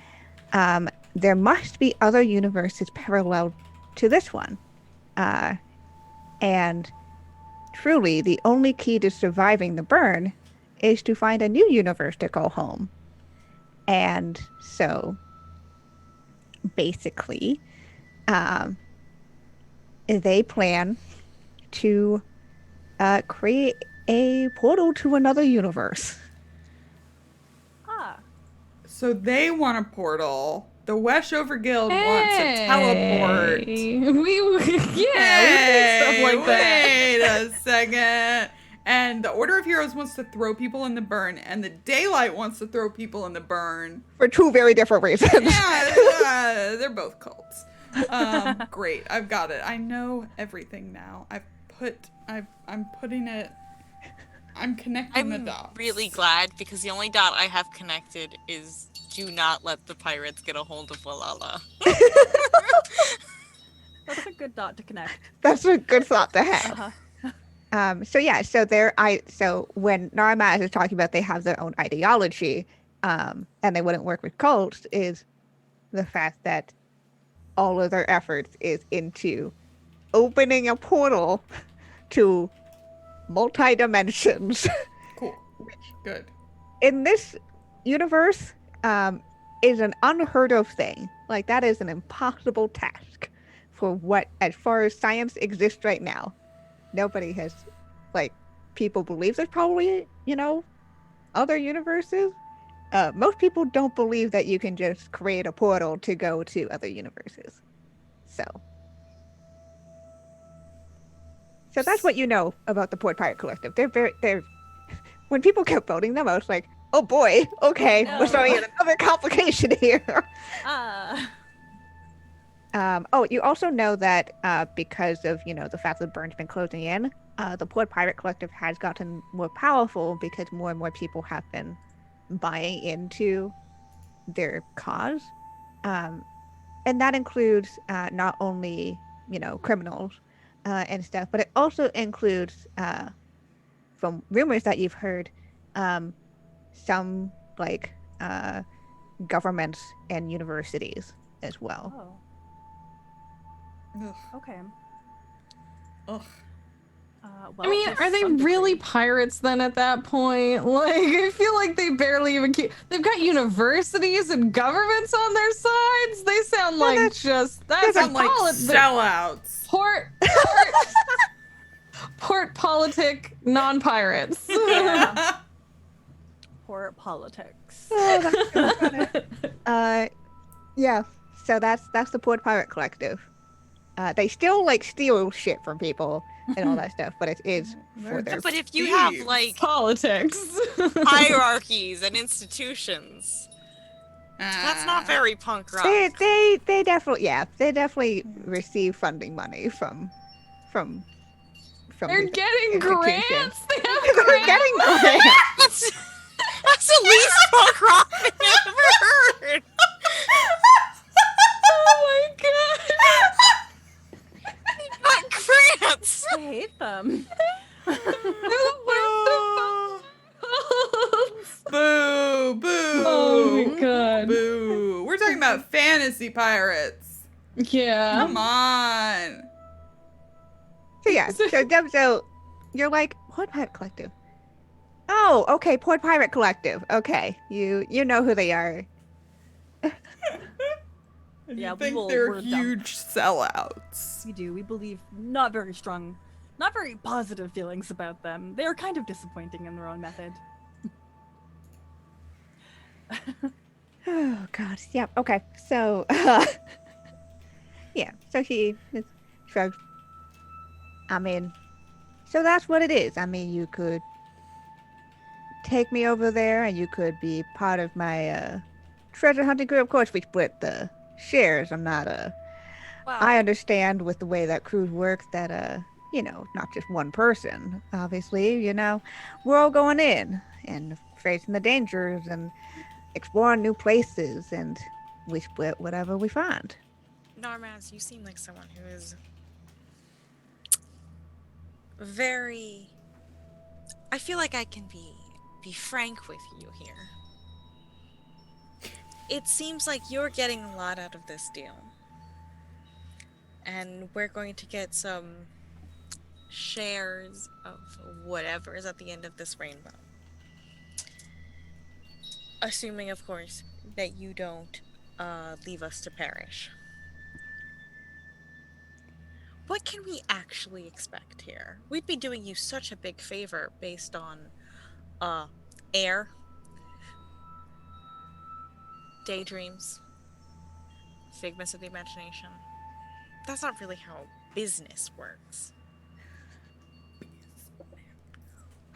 there must be other universes parallel to this one. And truly, the only key to surviving the burn is to find a new universe to call home. And so, basically, they plan to create a portal to another universe. So they want a portal. The Weshover Guild wants a teleport. We think stuff like that. Wait a second. And the Order of Heroes wants to throw people in the burn, and the Daylight wants to throw people in the burn. For two very different reasons. Yeah, they're both cults. Great, I've got it. I know everything now. I'm putting it. I'm connecting the dots. I'm really glad because the only dot I have connected is do not let the pirates get a hold of Wallahlah. That's a good dot to connect. That's a good thought to have. So when Narmaz is talking about they have their own ideology, and they wouldn't work with cults, is the fact that all of their efforts is into opening a portal to multi-dimensions. Cool. Good. In this universe, is an unheard of thing. Like, that is an impossible task for what, as far as science exists right now. Nobody has, people believe there's probably, other universes. Most people don't believe that you can just create a portal to go to other universes. So that's what you know about the Port Pirate Collective. They're when people kept voting them, I was like, oh boy, okay, No. we're starting at another complication here. You also know that because of, the fact that Burn's been closing in, the Port Pirate Collective has gotten more powerful because more and more people have been buying into their cause. And that includes not only, criminals and stuff, but it also includes, from rumors that you've heard, some, governments and universities as well. Ugh. Okay. Ugh. I mean, are they really pirates then at that point? I feel like they barely even they've got universities and governments on their sides. They sound like They sound like sellouts. Port politic non-pirates. Yeah. Port politics. Oh, that's so funny. Yeah. So that's the Port Pirate Collective. They still steal shit from people and all that stuff, but it is for their. But if you have politics, hierarchies and institutions, that's not very punk rock. They definitely receive funding money from. They're getting grants. They have They're grants. getting grants. That's the least punk rock thing I've ever heard. Oh my god. Not grants. I hate them. Boo! Boo! Oh my god. Boo! We're talking about fantasy pirates. Yeah. Come on. Zev'xo, you're like, Port Pirate Collective. Oh, okay, Port Pirate Collective. Okay, you know who they are. And Yeah, you we think will they're word dump. huge sellouts. We do. We believe not very strong, not very positive feelings about them. They are kind of disappointing in their own method. Oh God. Yep. Okay. So, yeah. So he shrugs. I mean, so that's what it is. I mean, you could take me over there, and you could be part of my treasure hunting crew. Of course, we split the shares. I'm not Well, I understand with the way that crews work that not just one person. Obviously, we're all going in and facing the dangers and exploring new places, and we split whatever we find. Narmaz, you seem like someone who is very. I feel like I can be frank with you here. It seems like you're getting a lot out of this deal. And we're going to get some shares of whatever is at the end of this rainbow. Assuming, of course, that you don't leave us to perish. What can we actually expect here? We'd be doing you such a big favor based on air, daydreams, figments of the imagination. That's not really how business works.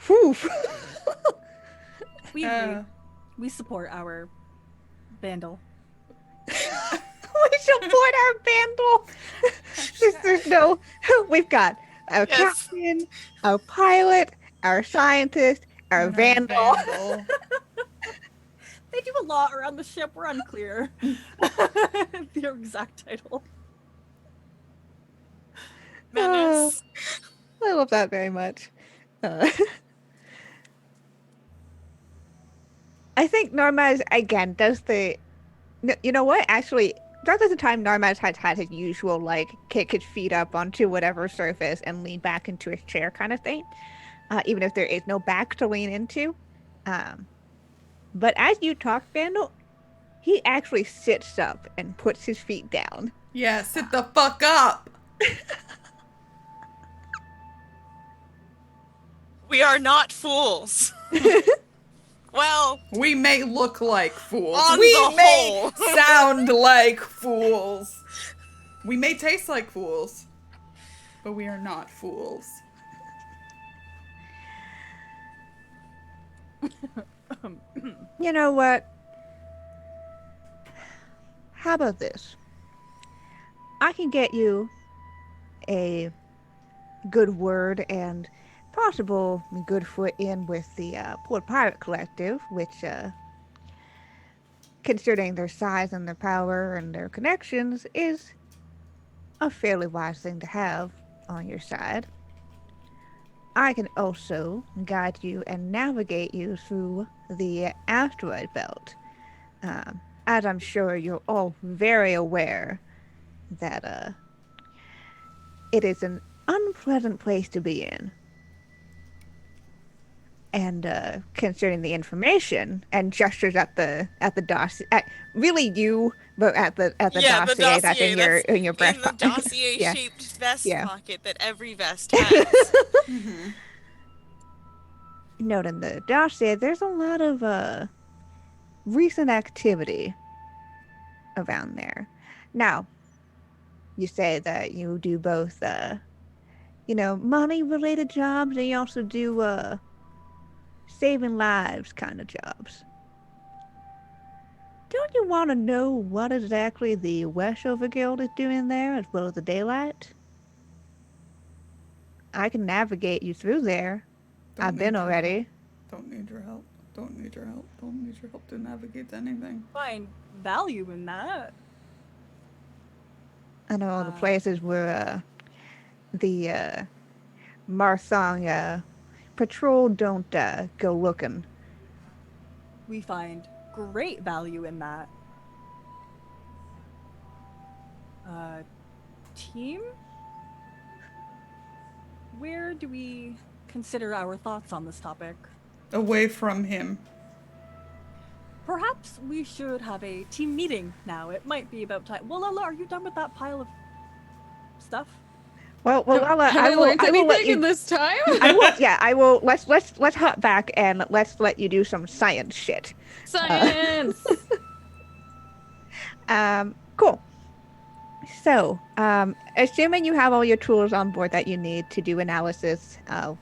Whew. We support our Vandil. We support our Vandil. There's no. We've got our Yes. captain, our pilot, our scientist, our Vandal. They do a lot around the ship. We're unclear. Their exact title. Menace. I love that very much. I think Narmaz, again, does the... You know what? Actually, throughout the time, Narmaz has had his usual, kick his feet up onto whatever surface and lean back into his chair kind of thing. Even if there is no back to lean into. But as you talk, Vandal, he actually sits up and puts his feet down. Yeah, sit the fuck up! We are not fools. Well, we may look like fools. On We the may whole. sound like fools. We may taste like fools. But we are not fools. You know what? How about this? I can get you a good word and possible good foot in with the Port Pirate Collective, which, considering their size and their power and their connections, is a fairly wise thing to have on your side. I can also guide you and navigate you through the asteroid belt. As I'm sure you're all very aware that it is an unpleasant place to be in. And concerning the information, and gestures at the dossier, really you, but at the dossier that's in your breast pocket. In the dossier-shaped vest Yeah. pocket that every vest has. Mm-hmm. Note in the dossier, there's a lot of recent activity around there. Now, you say that you do both, money-related jobs, and you also do saving lives kind of jobs. Don't you want to know what exactly the Westover Guild is doing there, as well as the Daylight? I can navigate you through there. I've been already. Don't need your help. Don't need your help. Don't need your help to navigate anything. Find value in that. I know all the places where the Marthong patrol don't go looking. We find great value in that. Team? where do we consider our thoughts on this topic? Away from him. Perhaps we should have a team meeting now. It might be about time. Wallahlah, are you done with that pile of stuff? Well, Valla, Have I learned anything in this time? I will. Let's hop back and let's let you do some science shit. Science. Cool. So, assuming you have all your tools on board that you need to do analysis,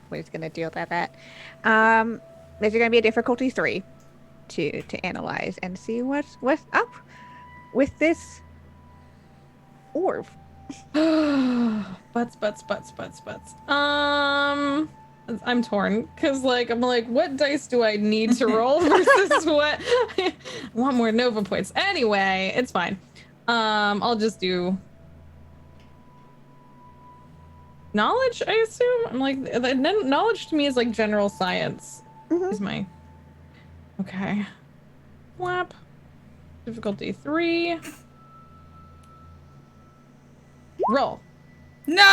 we're just gonna deal with that. There's gonna be a difficulty 3 to analyze and see what's up with this orb. Butts. I'm torn because I'm like, what dice do I need to roll versus what? I want more Nova points. Anyway, it's fine. I'll just do knowledge, I assume. I'm like, knowledge to me is like general science. Is my okay. Flap. Difficulty 3. Roll. No!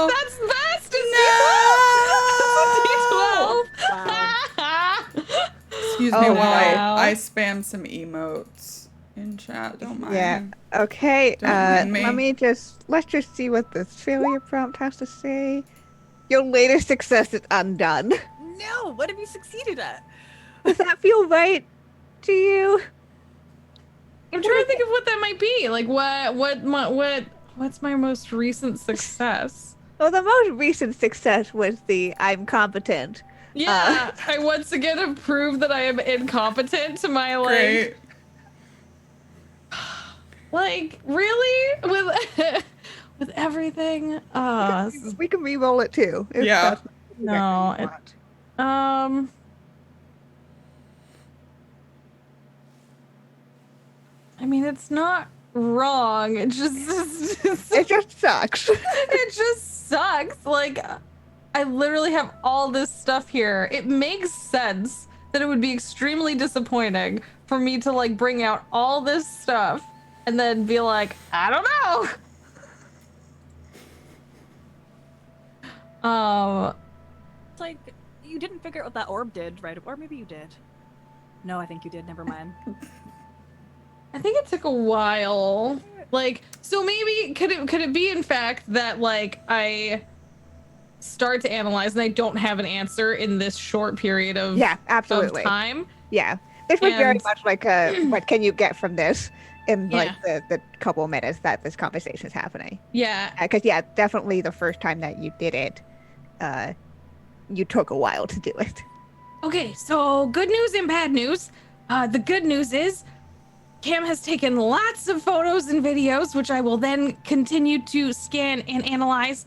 That's best! No! Wow. Excuse me Oh, while wow. I spam some emotes in chat. Don't mind. Yeah. Okay. Don't mind me. Let's just see what this failure prompt has to say. Your latest success is undone. No, what have you succeeded at? Does that feel right to you? I'm trying to think of what that might be. Like what's my most recent success? Well, the most recent success was the I'm competent. Yeah, I once again have proved that I am incompetent to my Great. like really with everything. We can re-roll it too. If Yeah. that's what you No, want. I mean, it's not wrong. It just It just sucks. it just sucks. Like, I literally have all this stuff here. It makes sense that it would be extremely disappointing for me to like bring out all this stuff and then be like, I don't know. It's like, you didn't figure out what that orb did, right? Or maybe you did. No, I think you did. Never mind. I think it took a while. Like, so maybe could it be in fact that like I start to analyze and I don't have an answer in this short period of absolutely. of time? Yeah. This was very And- much like what can you get from this in like Yeah. the couple minutes that this conversation is happening. Yeah. Because definitely the first time that you did it, you took a while to do it. Okay, so good news and bad news. The good news is Cam has taken lots of photos and videos, which I will then continue to scan and analyze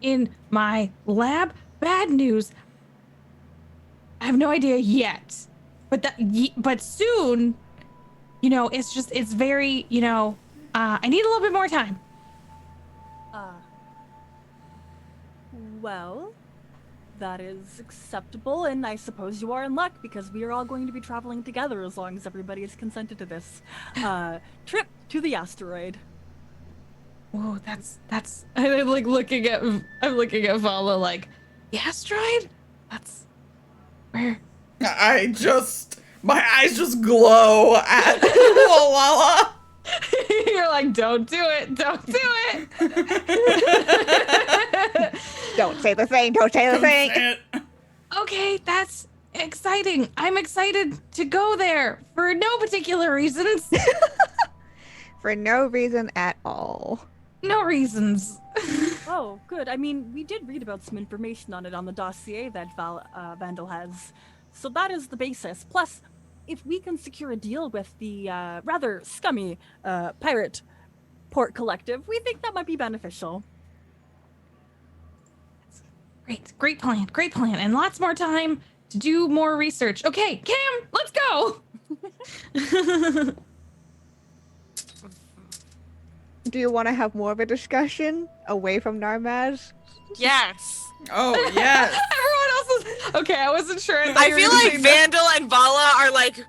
in my lab. Bad news, I have no idea yet, but soon, it's very, I need a little bit more time. Well, that is acceptable, and I suppose you are in luck because we are all going to be traveling together as long as everybody has consented to this trip to the asteroid. Whoa, that's. I'm looking at Valla like, the asteroid? That's where. My eyes just glow at Wallahlah. You're like, don't do it. Don't do it. Don't say the thing. Don't say the thing. Say it. Okay, that's exciting. I'm excited to go there for no particular reasons. For no reason at all. No reasons. Oh, good. I mean, we did read about some information on it on the dossier that Vandil has. So that is the basis. Plus, if we can secure a deal with the rather scummy pirate port collective, we think that might be beneficial. Great plan. And lots more time to do more research. Okay, Cam, let's go. Do you want to have more of a discussion away from Narmaz? Yes. Oh, yes. Everyone else is okay. I wasn't sure. I feel like Vandil and Valla are like,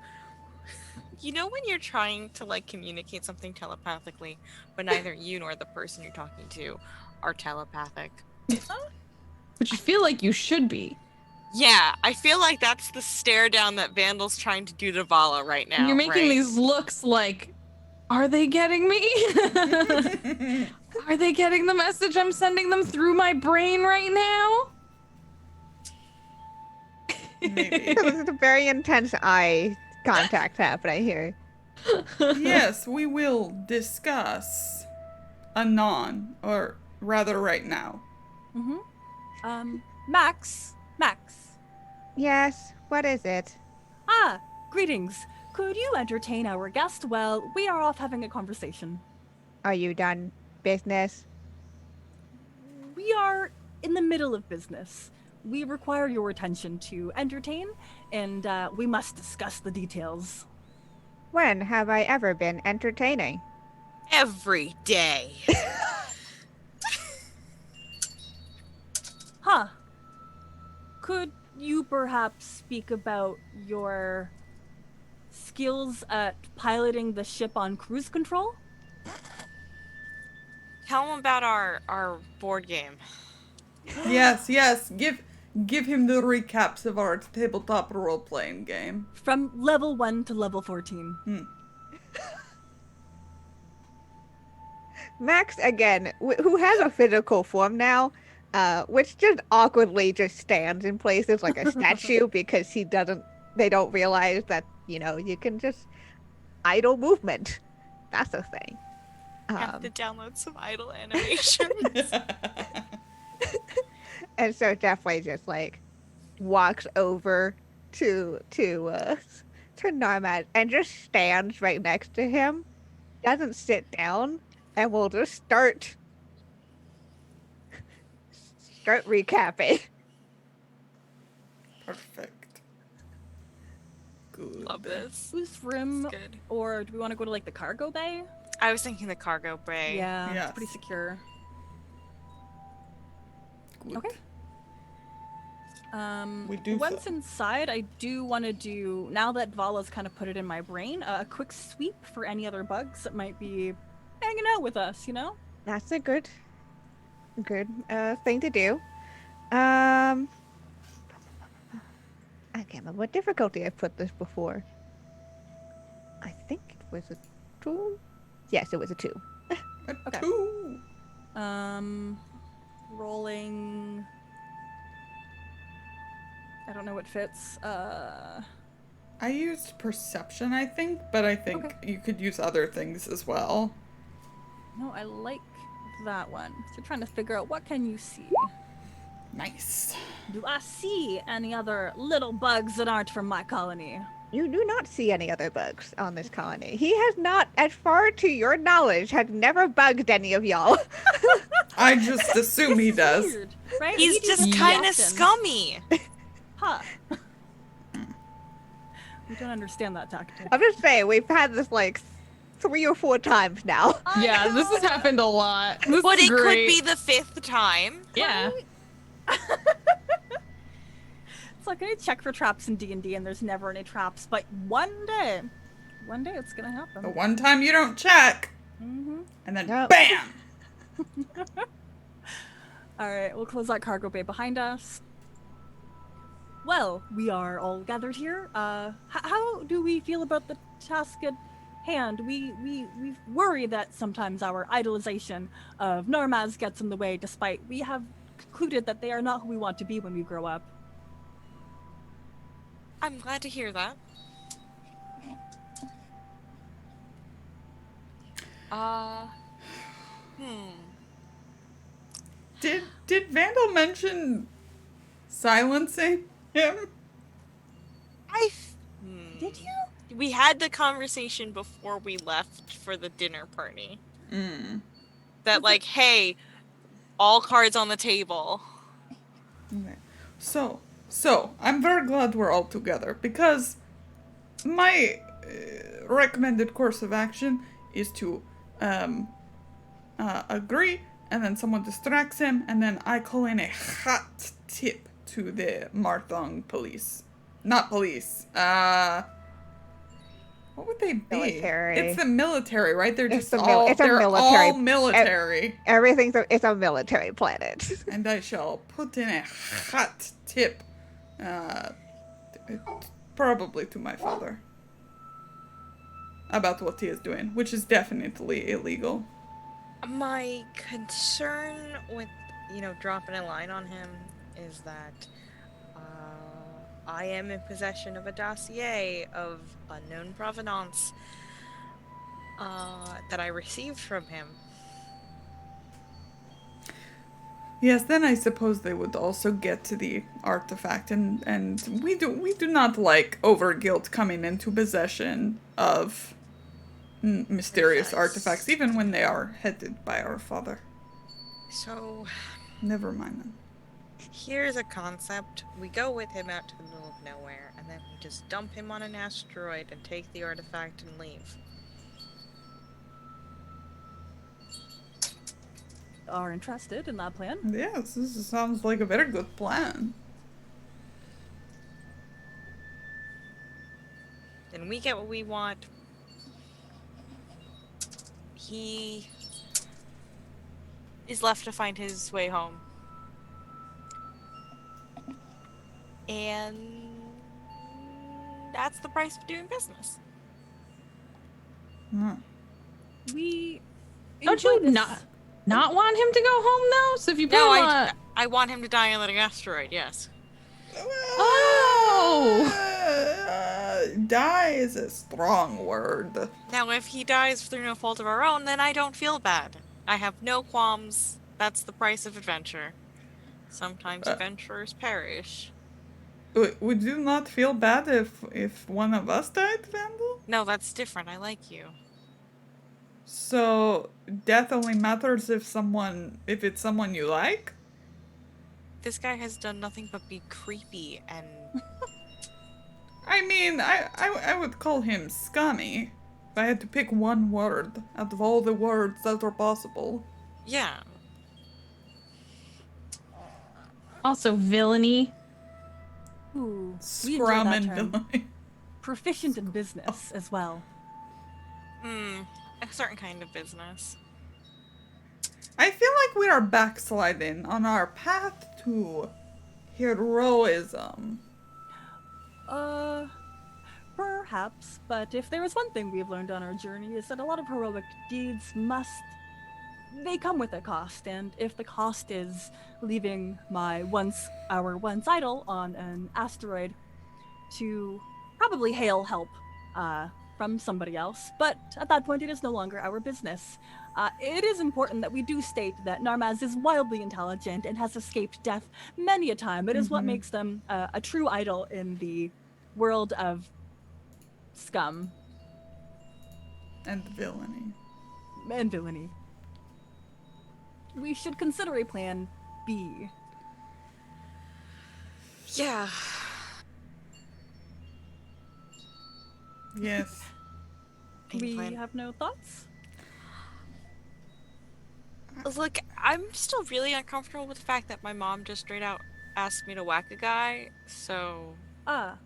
when you're trying to like communicate something telepathically, but neither you nor the person you're talking to are telepathic. But you feel like you should be. Yeah, I feel like that's the stare down that Vandal's trying to do to Valla right now. And you're making right? these looks like, are they getting me? Are they getting the message I'm sending them through my brain right now? Maybe. So this is a very intense eye contact happening here. Yes, we will discuss anon, or rather right now. Max. Yes, what is it? Ah, greetings. Could you entertain our guest while we are off having a conversation? Are you done business? We are in the middle of business. We require your attention to entertain, and we must discuss the details. When have I ever been entertaining? Every day. Huh. Could you perhaps speak about your skills at piloting the ship on cruise control? Tell him about our board game. Yes. Give him the recaps of our tabletop role-playing game. From level 1 to level 14. Max, again, who has a physical form now, which just awkwardly just stands in places like a statue because they don't realize that, you can just idle movement. That's the thing. I have to download some idle animations. And so definitely just like walks over to Narmad and just stands right next to him, doesn't sit down, and will just start recapping. Perfect. Good. Love this. Whose room, It's good. or do we want to go to like the cargo bay? I was thinking the cargo bay. Yeah, Yes. it's pretty secure. Good. Okay. We do Once inside, I do want to do, now that Valla's kind of put it in my brain, a quick sweep for any other bugs that might be hanging out with us, That's a good thing to do. I can't remember what difficulty I put this before. I think it was a 2. Yes, it was a 2. Okay. 2. Rolling. I don't know what fits. I used perception, I think, but I think Okay. you could use other things as well. No, I like that one. So you're trying to figure out what can you see. Nice. Do I see any other little bugs that aren't from my colony? You do not see any other bugs on this colony. He has not, as far to your knowledge, has never bugged any of y'all. I just assume he does. Weird, right? He's We do just this kind of often. scummy. Huh. We don't understand that tactic. I'm just saying, we've had this like 3 or 4 times now. Yeah, this has happened a lot. This But is it great. could be the 5th time. Yeah. It's like I check for traps in D&D and there's never any traps, but one day it's gonna happen. The one time you don't check, Mm-hmm. and then Yep. BAM! Alright, we'll close that cargo bay behind us. Well, we are all gathered here. How do we feel about the task at hand? We worry that sometimes our idolization of Normaz gets in the way, despite we have concluded that they are not who we want to be when we grow up. I'm glad to hear that. Did Vandal mention silencing him? Did you? We had the conversation before we left for the dinner party. That like, hey, all cards on the table. Okay. So I'm very glad we're all together, because my recommended course of action is to agree, and then someone distracts him, and then I call in a hot tip to the Marthong police. Not police. What would they be? Military. It's the military, right? They're It's just the all it's a they're military- all military. It's a military planet. And I shall put in a hot tip, probably to my father, about what he is doing, which is definitely illegal. My concern with, dropping a line on him is that I am in possession of a dossier of unknown provenance that I received from him. Yes, then I suppose they would also get to the artifact, and we do not like overguilt coming into possession of mysterious artifacts, even when they are headed by our father. So, Never mind them. here's a concept. We go with him out to the middle of nowhere, and then we just dump him on an asteroid and take the artifact and leave. Are interested in that plan? Yes, this sounds like a very good plan. Then we get what we want. He is left to find his way home. And that's the price of doing business. We Don't enjoy you this- not want him to go home though? So if you put No, him I want him to die on the asteroid, yes. Die is a strong word. Now, if he dies through no fault of our own, then I don't feel bad. I have no qualms. That's the price of adventure. Sometimes adventurers perish. Would you not feel bad if one of us died, Vandil? No, that's different. I like you. So death only matters if it's someone you like? This guy has done nothing but be creepy and... I mean, I would call him scummy. If I had to pick one word out of all the words that are possible. Yeah. also villainy. Ooh, we enjoy Scrum that and term. villainy. Proficient in business as well. A certain kind of business. I feel like we are backsliding on our path to heroism. Perhaps, but if there is one thing we've learned on our journey is that a lot of heroic deeds they come with a cost, and if the cost is leaving our once idol on an asteroid to probably hail help from somebody else, but at that point it is no longer our business. It is important that we do state that Narmaz is wildly intelligent and has escaped death many a time. It is what makes them a true idol in the world of scum And villainy. and villainy. We should consider a plan B. Yeah. Yes. We Plan. have no thoughts? Look, I'm still really uncomfortable with the fact that my mom just straight out asked me to whack a guy, so, I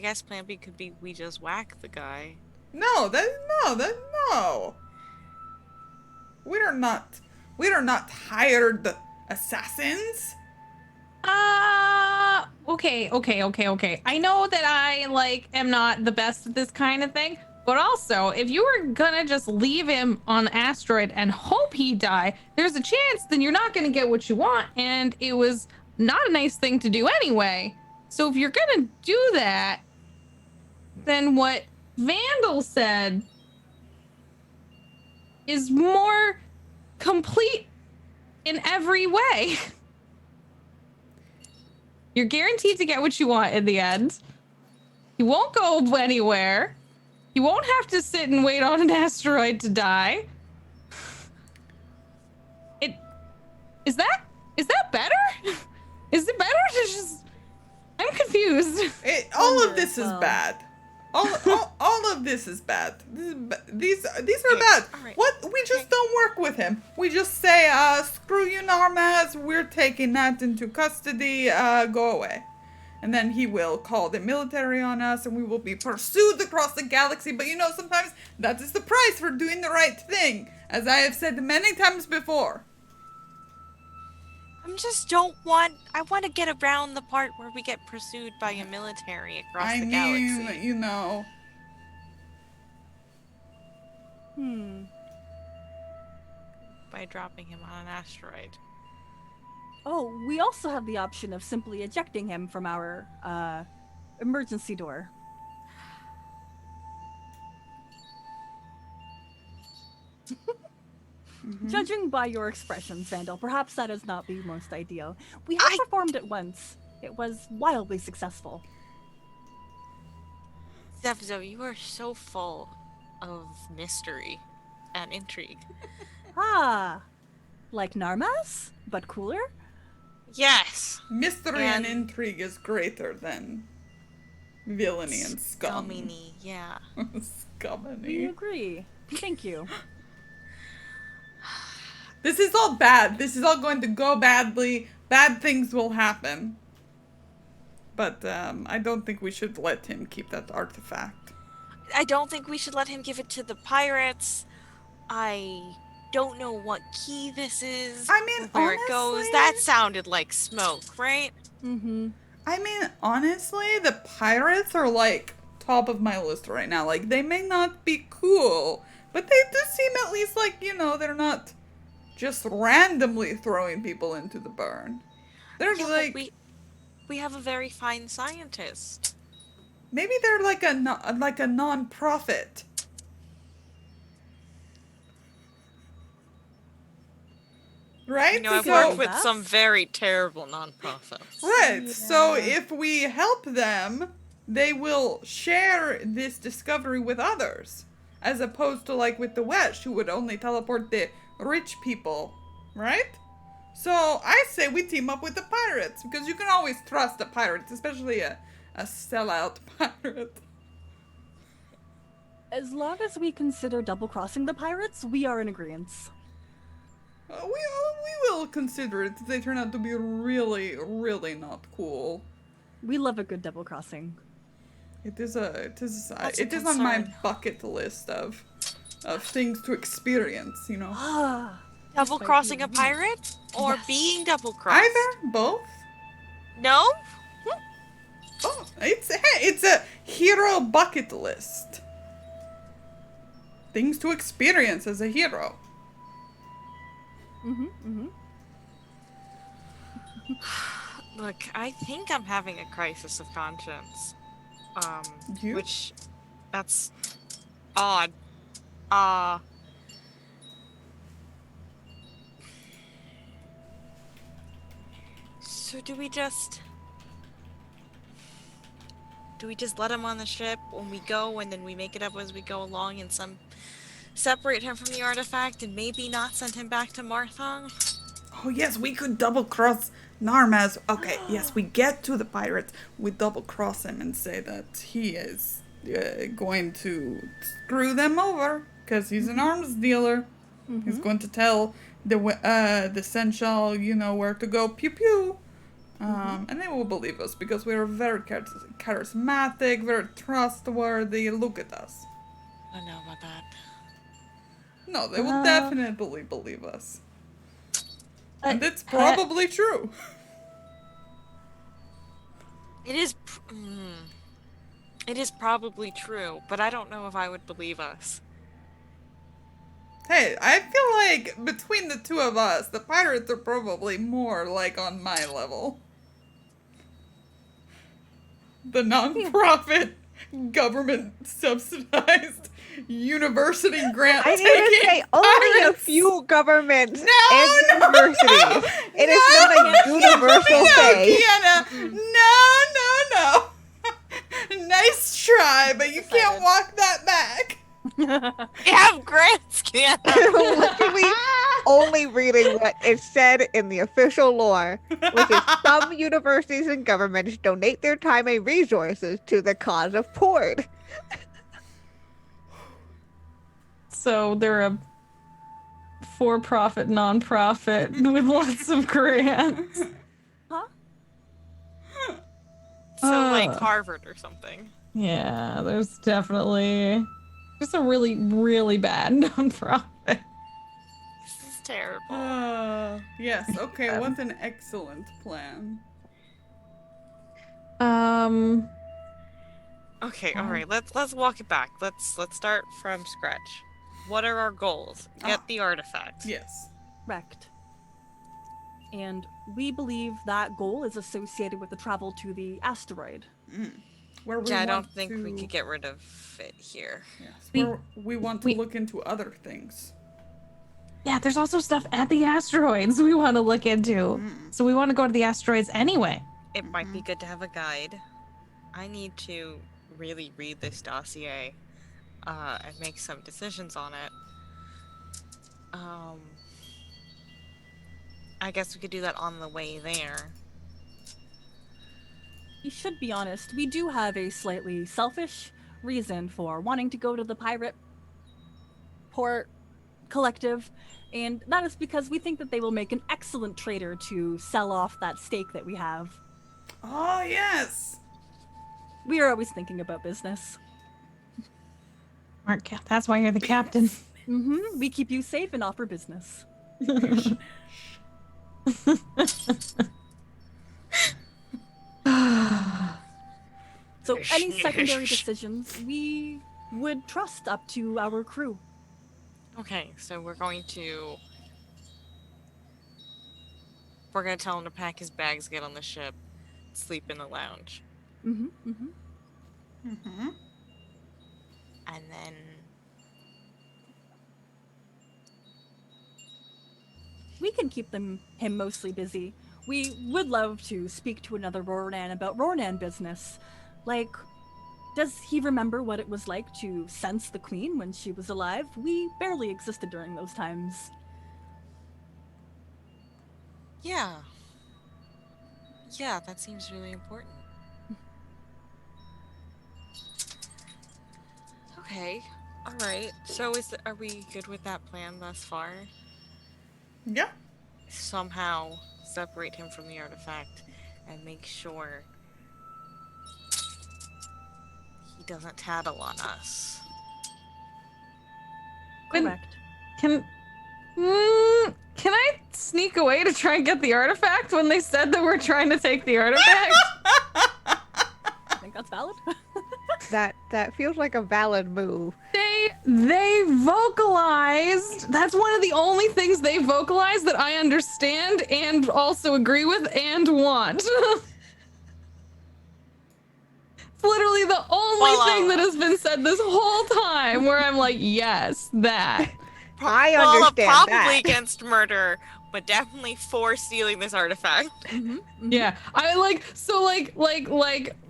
guess plan B could be we just whack the guy. No. We are not hired assassins. Okay. I know that I am not the best at this kind of thing, but also if you were gonna just leave him on the asteroid and hope he die, there's a chance then you're not gonna get what you want, and it was not a nice thing to do anyway. So if you're gonna do that, then what Vandil said is more complete in every way. You're guaranteed to get what you want in the end. You won't go anywhere. You won't have to sit and wait on an asteroid to die. Is that better? Is it better to just... I'm confused. All of this is bad. All of this is bad. These are bad. all right. What? We just don't work with him. We just say, screw you, Narmaz. We're taking that into custody. Go away. and then he will call the military on us, and we will be pursued across the galaxy. But sometimes that is the price for doing the right thing, as I have said many times before. I want to get around the part where we get pursued by a military across the galaxy. By dropping him on an asteroid. Oh, we also have the option of simply ejecting him from our emergency door. Judging by your expressions, Vandil, perhaps that is not the most ideal. We have performed it once. It was wildly successful. Zev'xo, you are so full of mystery and intrigue. Like Narmas, but cooler? Yes. Mystery and intrigue is greater than villainy and scum. Scuminy, yeah. Scuminy. We agree. Thank you. This is all bad. This is all going to go badly. Bad things will happen. But I don't think we should let him keep that artifact. I don't think we should let him give it to the pirates. I don't know what key this is. I mean, where honestly, it goes. That sounded like smoke, right? Mm-hmm. I mean, honestly, the pirates are like top of my list right now. Like, they may not be cool, but they do seem at least like, they're not just randomly throwing people into the burn. They're like... We have a very fine scientist. Maybe they're like a non-profit. Right? I've worked with some very terrible non-profits. Right. Yeah. So if we help them, they will share this discovery with others. As opposed to like with the Wedge, who would only teleport the rich people. Right? So I say we team up with the pirates, because you can always trust the pirates, especially a sellout pirate. As long as we consider double-crossing the pirates, we are in agreement. We will consider it if they turn out to be really, really not cool. We love a good double-crossing. It is on my bucket list of things to experience, Double-crossing a pirate? Or being double-crossed? Either, both. No? Oh, it's a hero bucket list. Things to experience as a hero. Look, I think I'm having a crisis of conscience. Which, that's odd. So do we just let him on the ship when we go, and then we make it up as we go along, and separate him from the artifact, and maybe not send him back to Marthong? Oh yes, we could double cross Narmas. Okay, yes, we get to the pirates, we double cross him and say that he is going to screw them over because he's an arms dealer. He's going to tell the Sensual, where to go, pew pew. And they will believe us because we are very charismatic, very trustworthy. Look at us. I don't know about that. No, they will definitely believe us. And it's probably true. It is probably true, but I don't know if I would believe us. Hey, I feel like between the two of us, the pirates are probably more like on my level. The non-profit, government-subsidized university grant I need to say only a few governments and universities. It is not a universal thing. Kienna, no. Nice try, but you can't walk that back. We have grants, Kienna. Literally only reading what is said in the official lore, which is some universities and governments donate their time and resources to the cause of port. So they're a for-profit, non-profit with lots of grants. So, like, Harvard or something. Yeah, there's definitely just a really, really bad nonprofit. This is terrible. Yes. Okay. What's an excellent plan? Okay, all right. Let's walk it back. Let's start from scratch. What are our goals? Get the artifact. Yes. Correct. And we believe that goal is associated with the travel to the asteroid. Where we Yeah, I want don't think to... we could get rid of it here. Yes. Where we want to look into other things. Yeah, there's also stuff at the asteroids we want to look into. So we want to go to the asteroids anyway. It might be good to have a guide. I need to really read this dossier and make some decisions on it. I guess we could do that on the way there. We should be honest, we do have a slightly selfish reason for wanting to go to the pirate port collective, and that is because we think that they will make an excellent trader to sell off that stake that we have. Oh, yes! We are always thinking about business. Mark, that's why you're the captain. We keep you safe and offer business. So any secondary decisions we would trust up to our crew. Okay, so we're gonna tell him to pack his bags, get on the ship, sleep in the lounge. And then we can keep him mostly busy. We would love to speak to another Roran about Roran business. Like, does he remember what it was like to sense the queen when she was alive? We barely existed during those times. yeah, that seems really important. Okay, all right. So are we good with that plan thus far? Yeah. Somehow separate him from the artifact and make sure he doesn't tattle on us. Correct. Can I sneak away to try and get the artifact when they said that we're trying to take the artifact? I think that's valid. That feels like a valid move. They vocalized. That's one of the only things they vocalized that I understand and also agree with and want. It's literally the only thing that has been said this whole time where I'm like, yes, that. I understand probably that. against murder, but definitely for stealing this artifact. Yeah, I like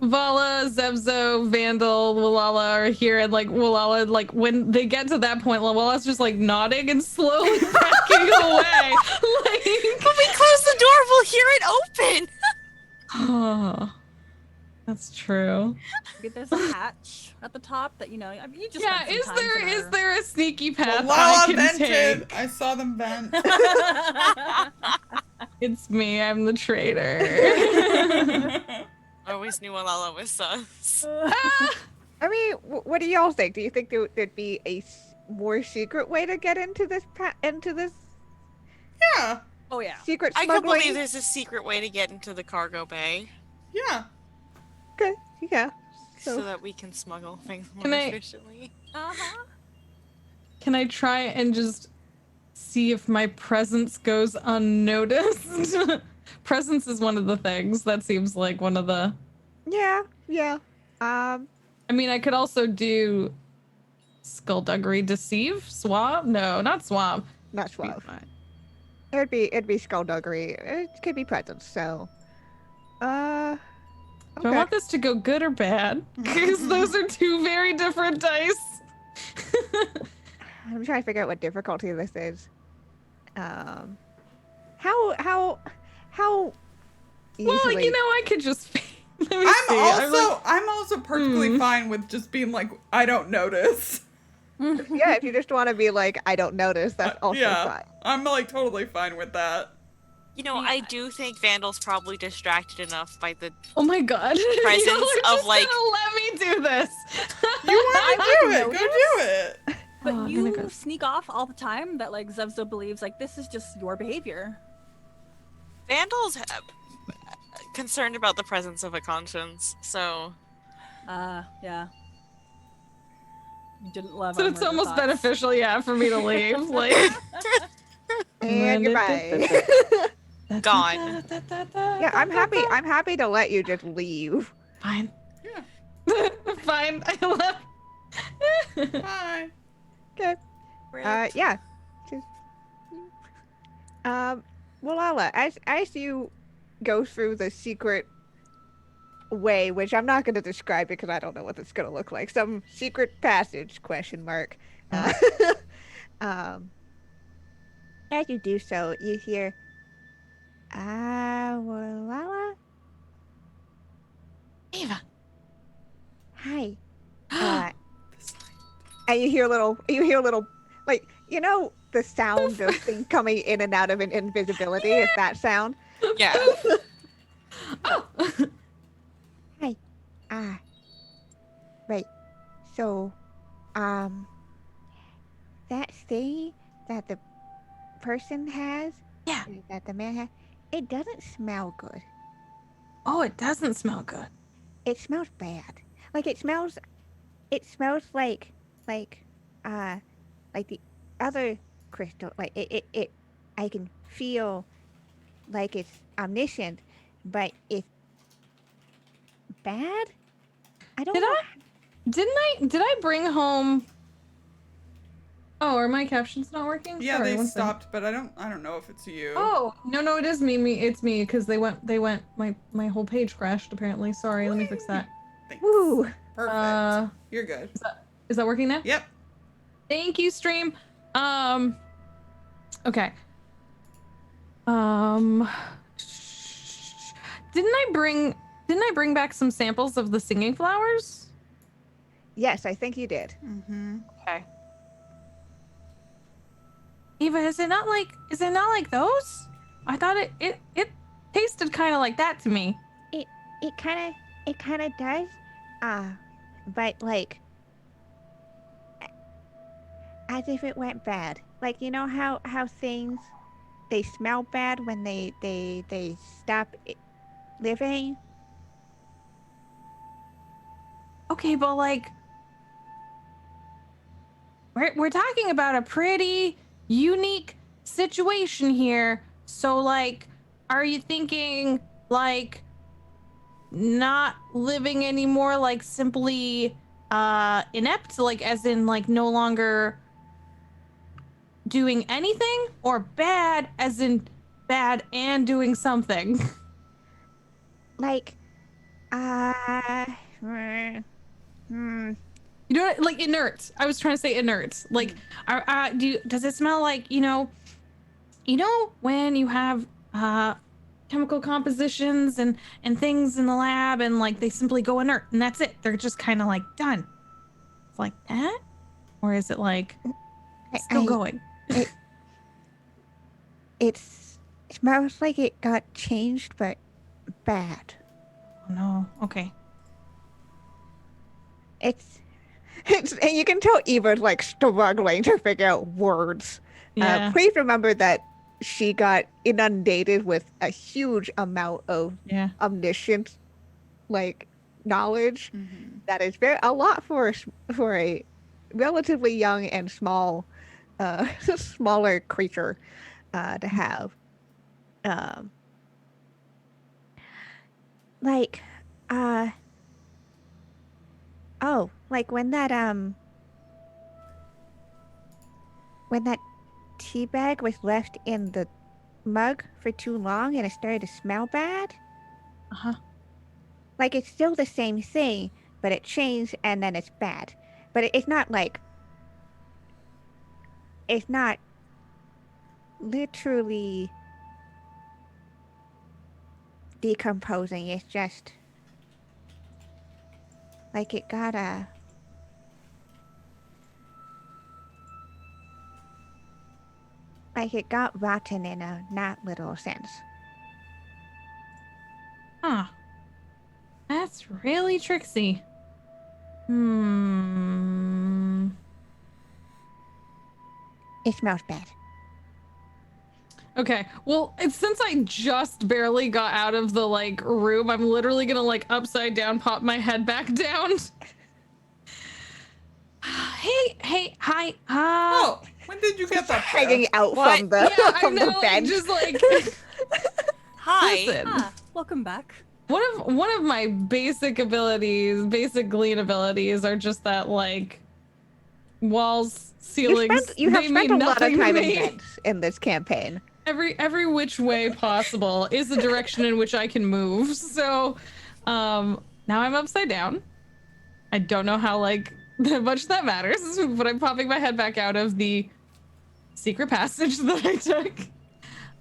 Valla, Zev'xo, Vandil, Wallahlah are here, and like Wallahlah, like when they get to that point, Wallah's just like nodding and slowly backing away. Like, When we close the door, we'll hear it open. oh, that's true. Maybe there's a hatch at the top that, you know, I mean, you just Yeah, spent some time is there a sneaky path Wallahlah I can vented. take? I saw them vent. It's me. I'm the traitor. I always knew Wallahlah was sus. I mean, what do y'all think? Do you think there'd be a more secret way to get into this Yeah. Oh, yeah. secret I smuggling? could believe there's a secret way to get into the cargo bay Yeah. Okay, yeah. so that we can smuggle things more Can I- efficiently. Can I try and just see if my presence goes unnoticed? Presence is one of the things that seems like one of the. Yeah. I mean, I could also do skullduggery, deceive, swab. No, not swab. Not suave. It'd be skullduggery. It could be presence. So, Do I okay. want this to go good or bad? Because those are two very different dice. I'm trying to figure out what difficulty this is. How easily? Well, you know, I could just. Let me see. I'm also perfectly fine with just being like, I don't notice. Yeah, if you just want to be like, I don't notice, that's also Yeah. fine. I'm like totally fine with that. You know, I do think Vandal's probably distracted enough by the Oh my god. presence Y'all are of, just like... gonna let me do this. You want to do it? Go notice. do it. But Oh, I'm you gonna go. sneak off all the time that like Zev'xo believes like this is just your behavior. Vandal's concerned about the presence of a conscience, so... Yeah. You didn't love So our it's murder almost thoughts. beneficial, yeah, for me to leave. Like, And goodbye. Gone. Yeah, I'm happy. I'm happy to let you just leave. Fine. Yeah. Fine. I left. Bye. Okay. Rip. Yeah. Just, Wallahlah, as you go through the secret way, which I'm not going to describe because I don't know what it's going to look like. Some secret passage? Question mark. Um, as you do so, you hear, Wallahlah, Eva. hi. And you hear a little, like, you know, the sound of things coming in and out of an invisibility. Yeah. It's that sound. Yeah. Oh. Hi. Right. So, that thing that the person has, Yeah. that the man has, it doesn't smell good. Oh, it doesn't smell good. It smells bad. Like it smells like the other crystal. Like it I can feel like it's omniscient, but it's bad. I don't know. Did I bring home? Oh, are my captions not working? Yeah, Sorry, they one second. stopped, but I don't know if it's you. Oh, no, it is me. It's me because they went. My whole page crashed apparently. Sorry, let me fix that. Thanks. Woo. Perfect. You're good. Is that working now? Yep. Thank you, stream. Okay. Didn't I bring back some samples of the singing flowers? Yes, I think you did. Mm-hmm. Okay. Eva, is it not like those? I thought it tasted kind of like that to me. It kind of does. But like as if it went bad. Like you know how things they smell bad when they stop living. Okay, but like we're talking about a pretty unique situation here. So like, are you thinking like not living anymore, like simply inept, like as in like no longer doing anything, or bad as in bad and doing something? Like You know, like inert. I was trying to say inert. Like, does it smell like, you know when you have chemical compositions and things in the lab and like they simply go inert and that's it. They're just kind of like done. It's like that, or is it like still going? It smells like it got changed, but bad. Oh no. Okay. It's and you can tell Eva's like struggling to figure out words. Yeah. Please remember that she got inundated with a huge amount of omniscient like knowledge. Mm-hmm. That is a lot for a relatively young and small smaller creature to have. Like like when that tea bag was left in the mug for too long and it started to smell bad. Like it's still the same thing, but it changed and then it's bad. But it's not like it's not literally decomposing. It's just like it got like it got rotten in a not literal sense. Huh. That's really tricksy. It smells bad. Okay, well, since I just barely got out of the, like, room, I'm literally gonna, like, upside down pop my head back down. Hey, hi, Oh, when did you get that? Hanging out What? from the yeah, I from know, the like, bench. just, like, Hi. listen. Welcome back. One of my basic abilities, basic glean abilities, are just that, like, walls, ceilings, You have they spent mean a lot of nothing to time in me. vents in this campaign. Every which way possible is the direction in which I can move. So now I'm upside down. I don't know how like much that matters, but I'm popping my head back out of the secret passage that I took.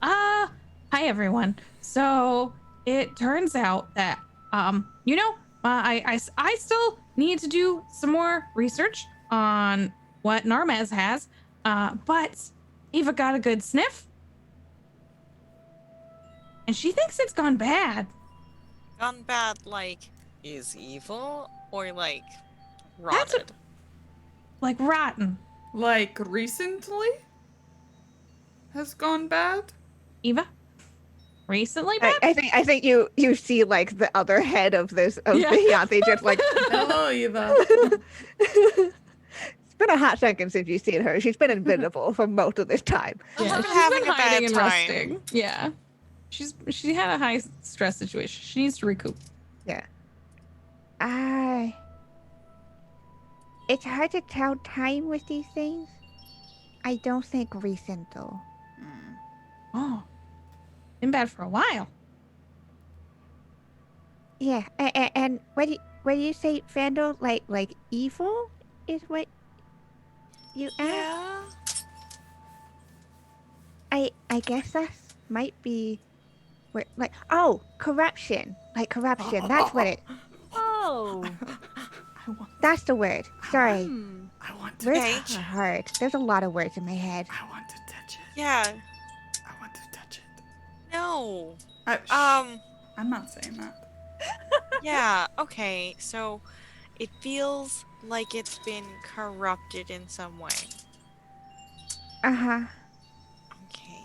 Hi everyone. So it turns out that I still need to do some more research on what Narmez has. But Eva got a good sniff. And she thinks it's gone bad. Gone bad, like, is evil or like That's rotted? like rotten. Like recently? Has gone bad? Eva? Recently bad? I think you see like the other head of this of Yeah. the Yanthi just like Hello, Eva. it's been a hot second since you've seen her. She's been invisible for most of this time. Yeah, I'm she's having been a bad hiding and time. resting. Yeah. She had a high stress situation. She needs to recoup. Yeah. It's hard to tell time with these things. I don't think recent though. Oh. Been bad for a while. Yeah, and when you say Vandil, like evil is what you ask? Yeah. I guess that might be where like corruption. Like corruption. That's what it Oh. that's the word. Sorry. I want to Words Okay. are hard. There's a lot of words in my head. I want to touch it. Yeah. I want to touch it. No. I'm not saying that. Yeah. Okay. So, it feels like it's been corrupted in some way. Uh-huh. Okay.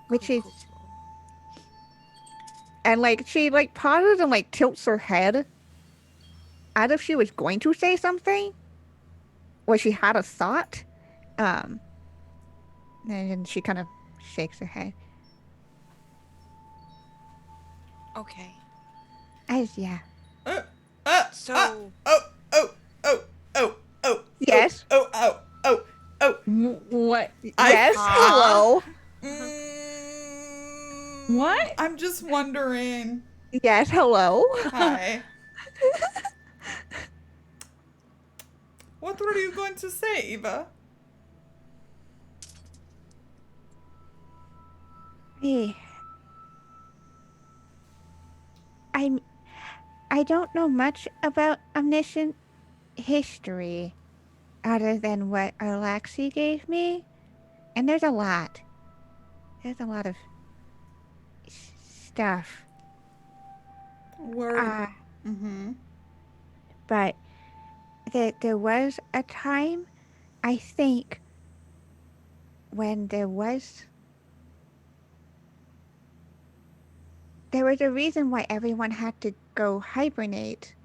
Which Cool, is cool, cool. and like she like pauses and like tilts her head as if she was going to say something. Or she had a thought. And then she kind of shakes her head. Okay. Yeah. So, Yes. What? Yes. Hello. What? I'm just wondering. Yes. Hello. Hi. What were you going to say, Eva? Hey. I don't know much about omniscient history other than what Olaxis gave me. And there's a lot. There's a lot of stuff. Were But there was a time, I think, when there was a reason why everyone had to go hibernate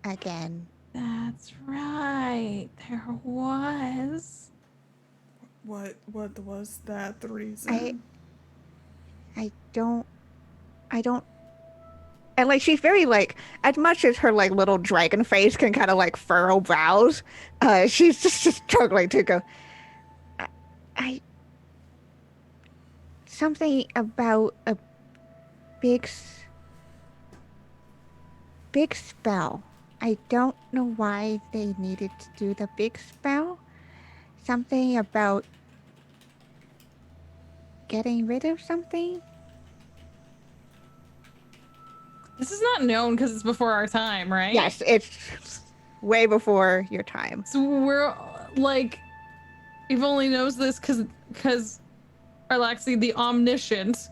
again. That's right. There was. What was that reason? I don't and like she's very like as much as her like little dragon face can kind of like furrow brows, she's just struggling to go I something about a big spell. I don't know why they needed to do the big spell. Something about getting rid of something. This is not known because it's before our time, right? Yes, it's way before your time. So we're like, Eve only knows this because Olaxis the omniscient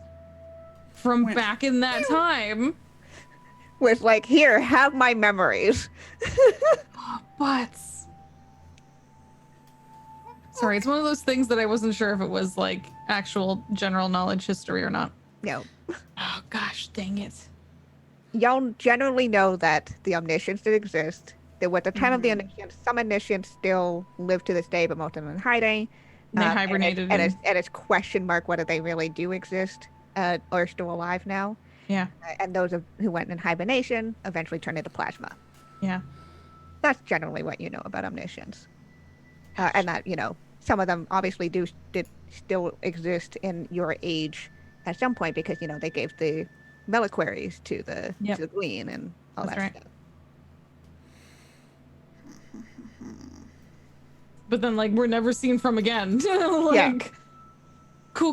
from Went, back in that time. Was like, here, have my memories. Butts. Sorry, it's one of those things that I wasn't sure if it was like actual general knowledge history or not. No. Oh gosh, dang it. Y'all generally know that the omniscience did exist. That at the time of the omniscience, some omniscients still live to this day, but most of them in hiding. They hibernated. And it's question mark whether they really do exist or are still alive now. Yeah. And those who went in hibernation eventually turned into plasma. Yeah. That's generally what you know about omniscience. And that, some of them obviously did still exist in your age at some point because, they gave the reliquaries to the queen and all That's that right. stuff. But then, like, we're never seen from again. Like, cool.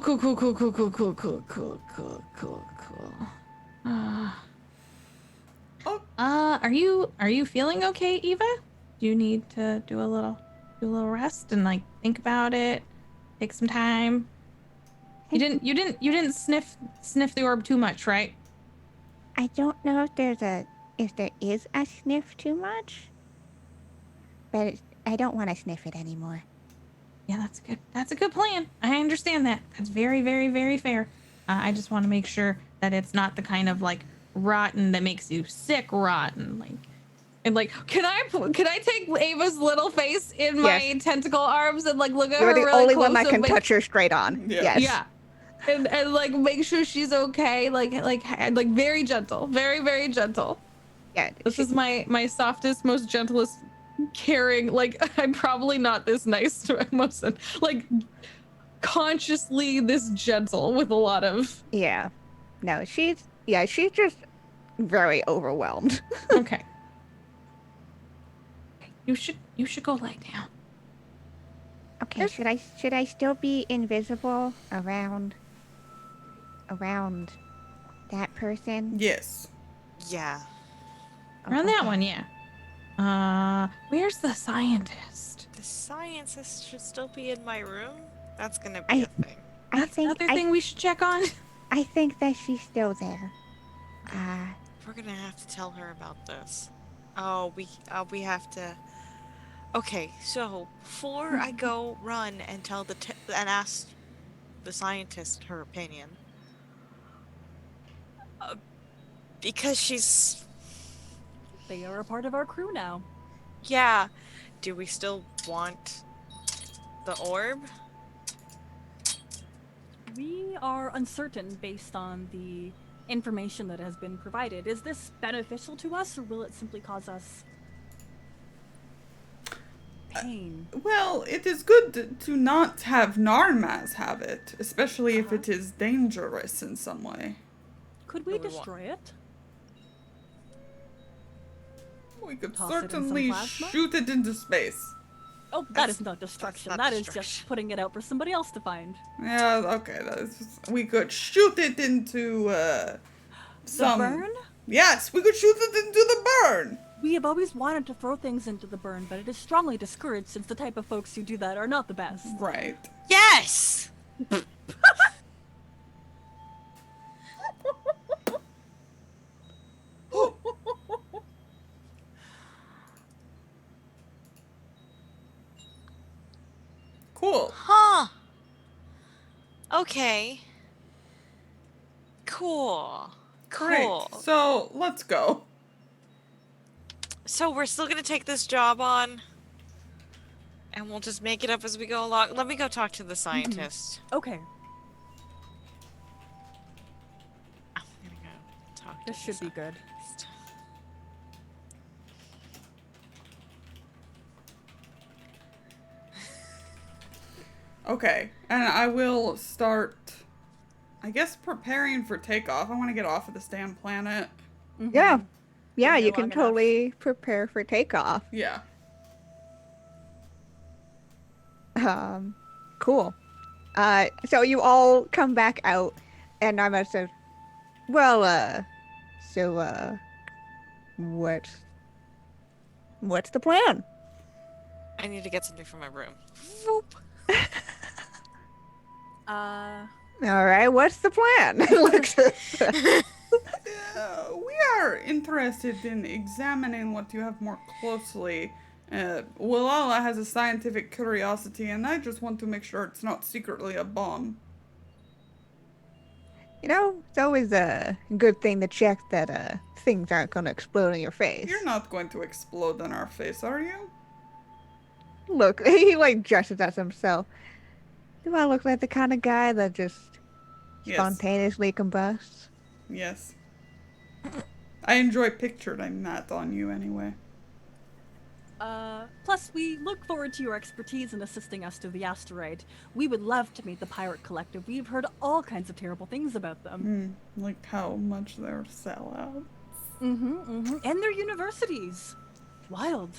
Are you feeling okay, Eva? Do you need to do a little rest and like think about it? Take some time. You didn't sniff the orb too much, right? I don't know if there is a sniff too much, but I don't want to sniff it anymore. Yeah, that's good. That's a good plan. I understand that. That's very, very, very fair. I just want to make sure that it's not the kind of like rotten that makes you sick rotten. Like, can I take Ava's little face in my tentacle arms and like look at her really close? You're the only one that can touch her straight on. Yeah. Yes. Yeah. And like make sure she's okay. Like very gentle. Very, very gentle. Yeah. This is my softest, most gentlest, caring. Like, I'm probably not this nice to most, like, consciously this gentle with a lot of. Yeah. No, she's just very overwhelmed. Okay. You should go lie down. Okay. Should I still be invisible around that person? Yes. Yeah. Around that one, yeah. Where's the scientist? The scientist should still be in my room. That's gonna be a thing. That's another thing we should check on. I think that she's still there. We're gonna have to tell her about this. We have to. Okay, so before I go run and tell and ask the scientist her opinion, because she's. They are a part of our crew now. Yeah. Do we still want the orb? We are uncertain based on the information that has been provided. Is this beneficial to us, or will it simply cause us pain? Well, it is good to not have Narmaz have it, especially if it is dangerous in some way. Could we destroy it? We could Toss it in some certainly plasma? shoot it into space. Oh, that is not destruction. not That is destruction. just putting it out for somebody else to find. Yeah, okay. We could shoot it into some. The burn? Yes, we could shoot it into the burn. We have always wanted to throw things into the burn, but it is strongly discouraged since the type of folks who do that are not the best. Right. Yes! Cool. Huh. Okay. Cool. Great. Cool. So let's go. So we're still gonna take this job on, and we'll just make it up as we go along. Let me go talk to the scientist. Okay, I'm gonna go talk to this should be good. scientist. Okay, and I will start, I guess, preparing for takeoff. I want to get off of the stand planet. Yeah. Yeah, Been you here can long enough. totally prepare for takeoff. Yeah. Cool. So you all come back out, and I must have, well, so, what's the plan? I need to get something from my room. Uh, All right, what's the plan, Alexis? We are interested in examining what you have more closely. Wallahlah has a scientific curiosity, and I just want to make sure it's not secretly a bomb. It's always a good thing to check that things aren't going to explode in your face. You're not going to explode in our face, are you? Look, he like dresses as himself. Do I look like the kind of guy that just Yes. spontaneously combusts? Yes. I enjoy picturing that on you anyway. plus, we look forward to your expertise in assisting us through the asteroid. We would love to meet the Pirate Collective. We've heard all kinds of terrible things about them. Like how much they're sellouts. And their universities. Wild.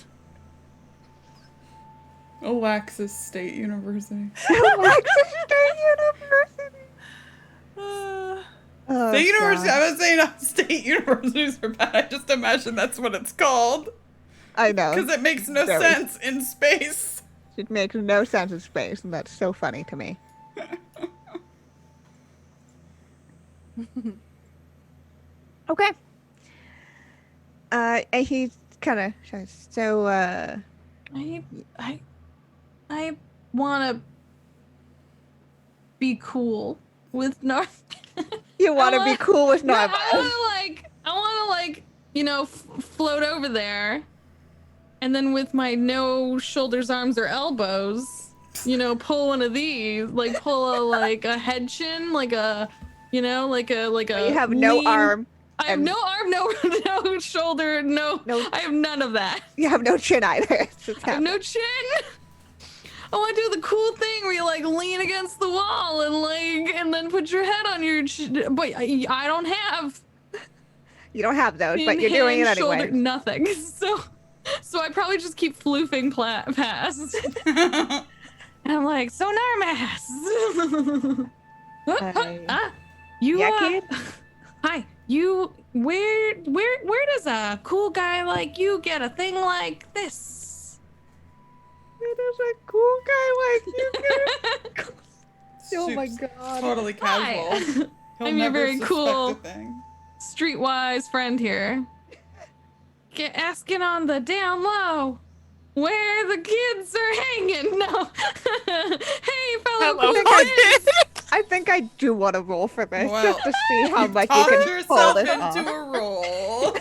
Olaxis State University. Alexis State University. Oh, State University. God. I was saying state universities are bad. I just imagine that's what it's called. I know. Because it makes no Very. sense in space. It makes no sense in space, and that's so funny to me. Okay. And he's kind of so. I want to be cool with North. You want to be cool with No, Narva? I want to float over there, and then with my no shoulders, arms, or elbows, pull one of these, pull a head chin, you have no lean- arm. I have and- no arm, no shoulder, no. I have none of that. You have no chin either. It's just I have no chin. I want to do the cool thing where you lean against the wall and then put your head on your but I don't have. You don't have those, but you're doing it hand, anyway. shoulder, nothing. So I probably just keep floofing past. And I'm like, so Narmas. You Yeah, kid? Hi. You where does a cool guy like you get a thing like this? Where does a cool guy like you get? Oh my She's God. Totally casual. Hi. He'll I'm your never very suspect cool- a thing. Streetwise friend here. Asking on the down low where the kids are hanging. No. Hey, fellow cool kids. I think I do want to roll for this Well, just to see how much you Talk can pull yourself this into off. a roll.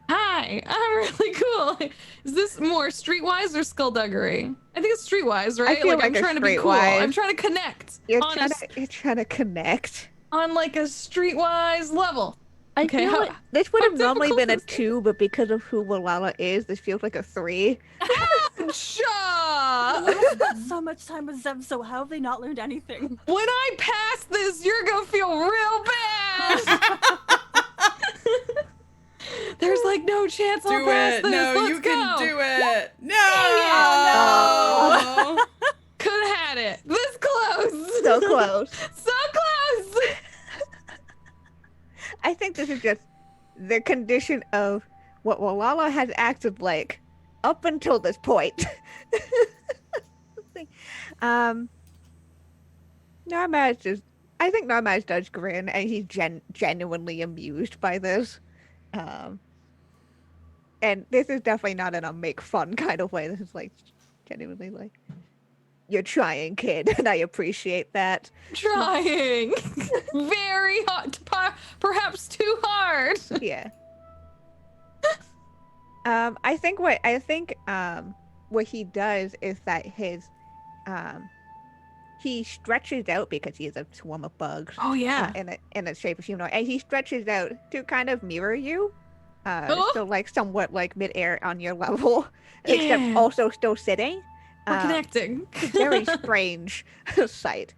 Hi, I'm really cool. Is this more streetwise or skullduggery? I think it's streetwise, right? feel I'm like it's trying to be cool. streetwise. I'm trying to connect You're on trying to connect. on a streetwise level. I Okay, feel how- like this would how have normally difficult been a is it? 2, but because of who Wallahlah is, this feels like a 3. Shaw! I've spent so much time with Zev'xo. How have they not learned anything? When I pass this, you're gonna feel real bad. There's no chance I'll Do pass it. this. No, Let's you can go. do it. No. Oh, Could have had it. This close. So close. So close. I think this is just the condition of what Wallahlah has acted like up until this point. I think Narmaz does grin, and he's genuinely amused by this. And this is definitely not in a make fun kind of way. This is genuinely you're trying, kid, and I appreciate that. Trying. Very hard. Perhaps too hard. Yeah. I think what he does is that he stretches out because he is a swarm of bugs. Oh yeah. In a shape of humanoid, and he stretches out to kind of mirror you. Oh. So somewhat midair on your level, except Yeah. also still sitting. We're connecting. Very strange sight.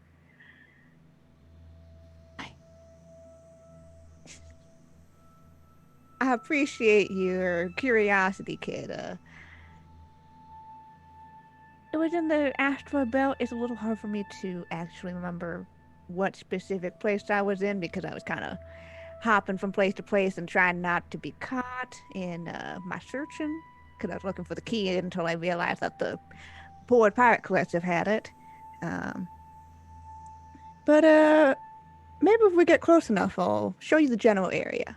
I appreciate your curiosity, kid. It was in the asteroid belt. It's a little hard for me to actually remember what specific place I was in because I was kind of hopping from place to place and trying not to be caught in my searching because I was looking for the key until I realized that the bored pirate collective had it. But maybe if we get close enough, I'll show you the general area.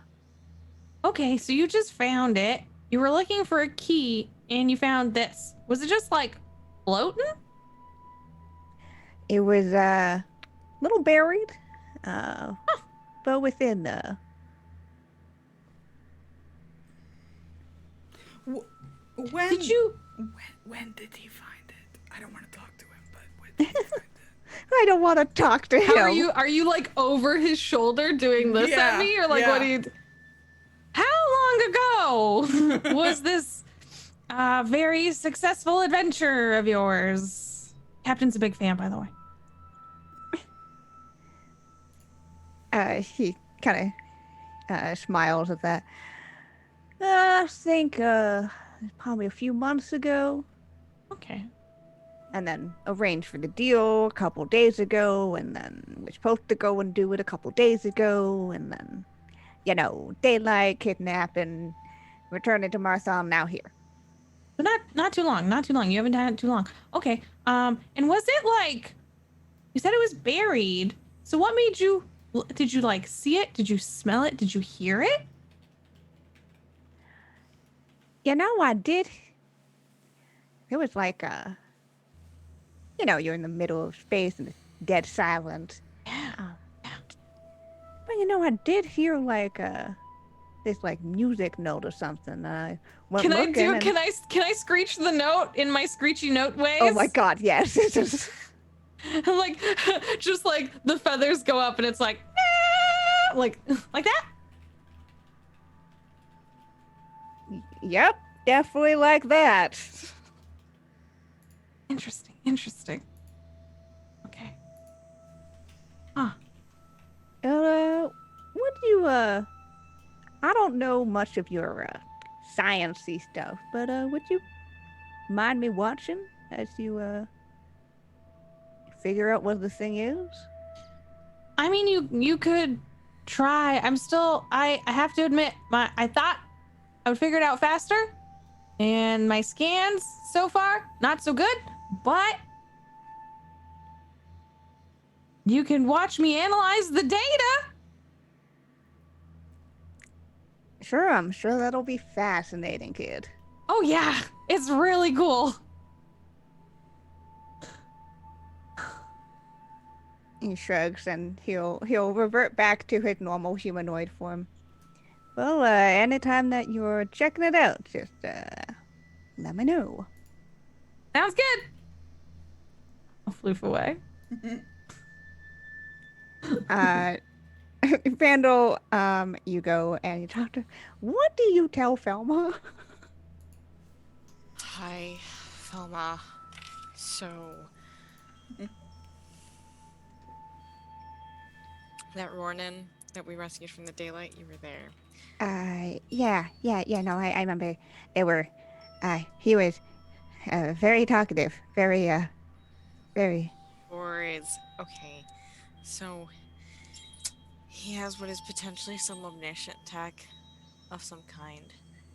Okay, so you just found it. You were looking for a key and you found this. Was it just like floating? It was a little buried, but within the. When Did you? When did he find it? I don't want to talk to him, but when did he find it? I don't want to talk to him. How are you? Are you like over his shoulder doing this at Yeah, me, or like what yeah. do you? How long ago was this very successful adventure of yours? Captain's a big fan, by the way. He kind of smiles at that. I think probably a few months ago, Okay. and then arranged for the deal a couple days ago, and then we're supposed to go and do it a couple days ago, and then, daylight, kidnapping, returning to Marthal, now here. So not too long. Not too long. You haven't had it too long. Okay. And was it like you said it was buried? So what made you? Did you like see it? Did you smell it? Did you hear it? I did. It was like you're in the middle of space and it's dead silent. Yeah. But I did hear like this like music note or something. I went Can I looking do? and... Can I screech the note in my screechy note ways? Oh my god, yes. It's just... I'm like, just like the feathers go up and it's like, like that. Yep, definitely like that. Interesting. Okay. Huh. Would you I don't know much of your science-y stuff, but would you mind me watching as you figure out what the thing is? I mean, you could try. I have to admit, I thought I would figure it out faster, and my scans so far not so good. But you can watch me analyze the data. Sure, I'm sure that'll be fascinating, kid. Oh yeah, it's really cool. He shrugs and he'll revert back to his normal humanoid form. Well, anytime that you're checking it out, just let me know. Sounds good. I'll floof away. Vandil, you go and you talk to... What do you tell Felma? Hi, Felma. So, that Ronin that we rescued from the daylight, you were there. Yeah, no, I remember. They were, he was, very talkative, very... Words. Okay. So, he has what is potentially some omniscient tech of some kind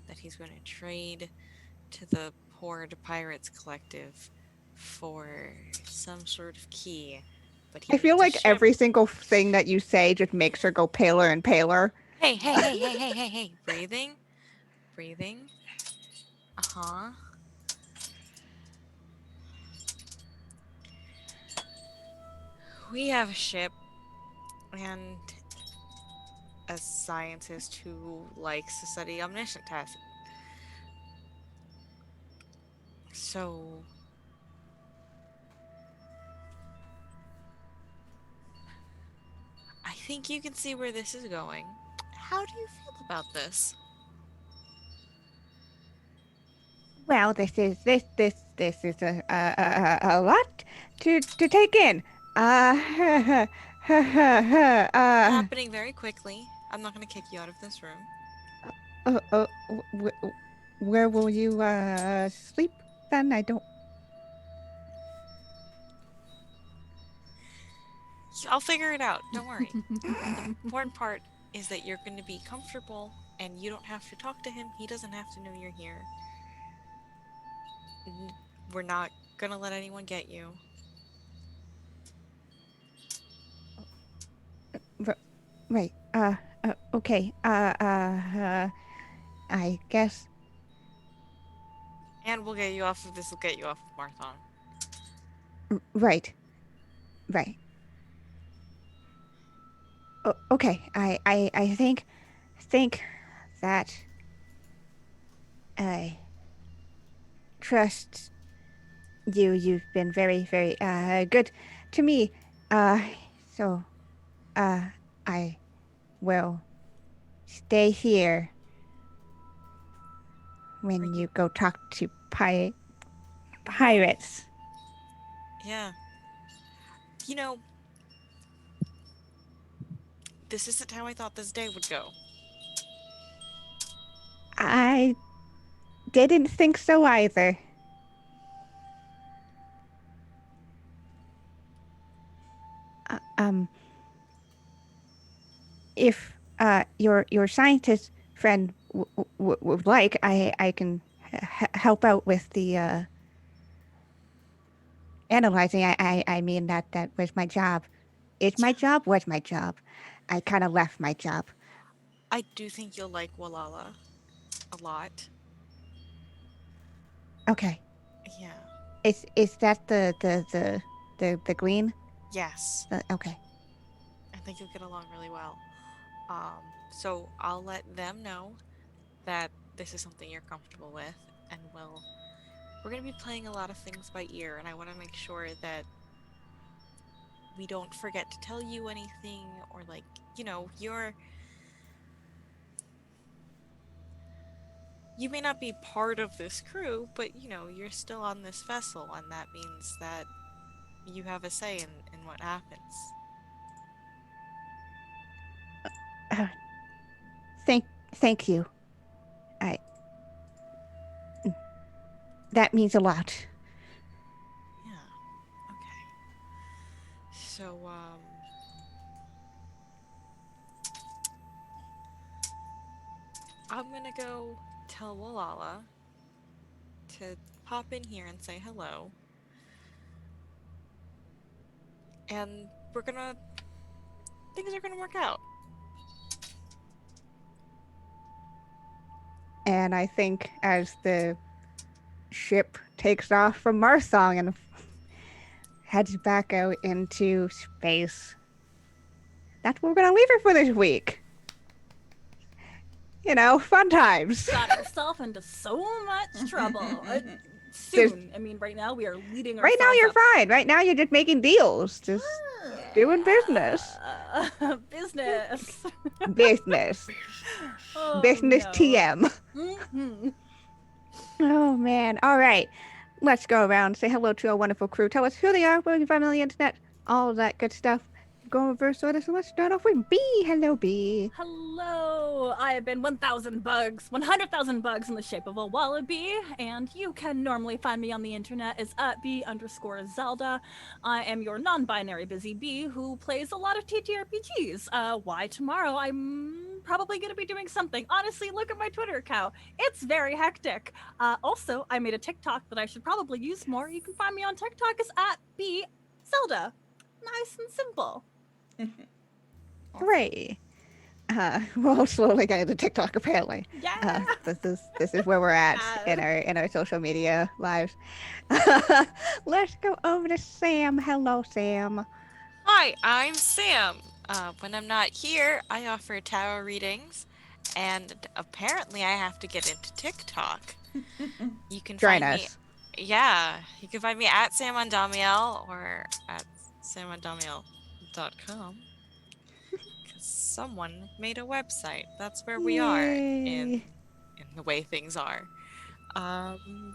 that he's going to trade to the Horde Pirates Collective for some sort of key. But he I feel needs like a ship. every single thing that you say just makes her go paler and paler. Hey. Breathing. Uh-huh. We have a ship and a scientist who likes to study omniscient tests. So, I think you can see where this is going. How do you feel about this? Well, this is a lot to take in. Happening very quickly. I'm not going to kick you out of this room. Where will you sleep then? I don't... I'll figure it out. Don't worry. The important part is that you're going to be comfortable and you don't have to talk to him. He doesn't have to know you're here. We're not going to let anyone get you. Right. Okay. I guess. And we'll get you off of this. Will get you off of Marthon. Right. Right. Okay. I think that I trust you. You've been very, very good to me. So I will stay here when you go talk to pirates. Yeah. You know, this isn't how I thought this day would go. I didn't think so either. Uh, if your scientist friend would like, I can help out with the analyzing. I mean that was my job. Is my job? Was my job. I kind of left my job. I do think you'll like Wallahlah a lot. Okay. Yeah. Is that the green? Yes. Okay. I think you'll get along really well. So I'll let them know that this is something you're comfortable with, and we're gonna be playing a lot of things by ear, and I want to make sure that we don't forget to tell you anything, or like, you may not be part of this crew, but you're still on this vessel, and that means that you have a say in what happens. Thank you. That means a lot. Yeah. Okay. So, I'm gonna go tell Wallahlah to pop in here and say hello. And things are gonna work out. And I think as the ship takes off from Marthon and heads back out into space, that's where we're gonna leave her for this week. Fun times. Got herself into so much trouble. Soon. I mean, right now we are leading ourselves Right now you're up. fine. Right now you're just making deals. Just doing business. Business. Business. Oh, Business no. TM. Mm-hmm. Oh, man. All right. Let's go around and say hello to our wonderful crew. Tell us who they are, where you can find them on the internet, all of that good stuff. Go in reverse order. So let's start off with B. Hello, B. Hello, I have been 1,000 bugs, 100,000 bugs in the shape of a wallaby, and you can normally find me on the internet as @B_Zelda. I am your non-binary busy bee who plays a lot of TTRPGs. Why tomorrow? I'm probably going to be doing something. Honestly, look at my Twitter account. It's very hectic. Also, I made a TikTok that I should probably use more. You can find me on TikTok as @BZelda. Nice and simple. Hooray. We'll slowly get into TikTok apparently. Yeah. This is where we're at in our social media lives. Let's go over to Sam. Hello, Sam. Hi, I'm Sam. When I'm not here, I offer tarot readings, and apparently I have to get into TikTok. You can Join find us. me. Yeah, you can find me at @SamOnDamiel or at SamOnDamiel.com. Because someone made a website. That's where we are in the way things are.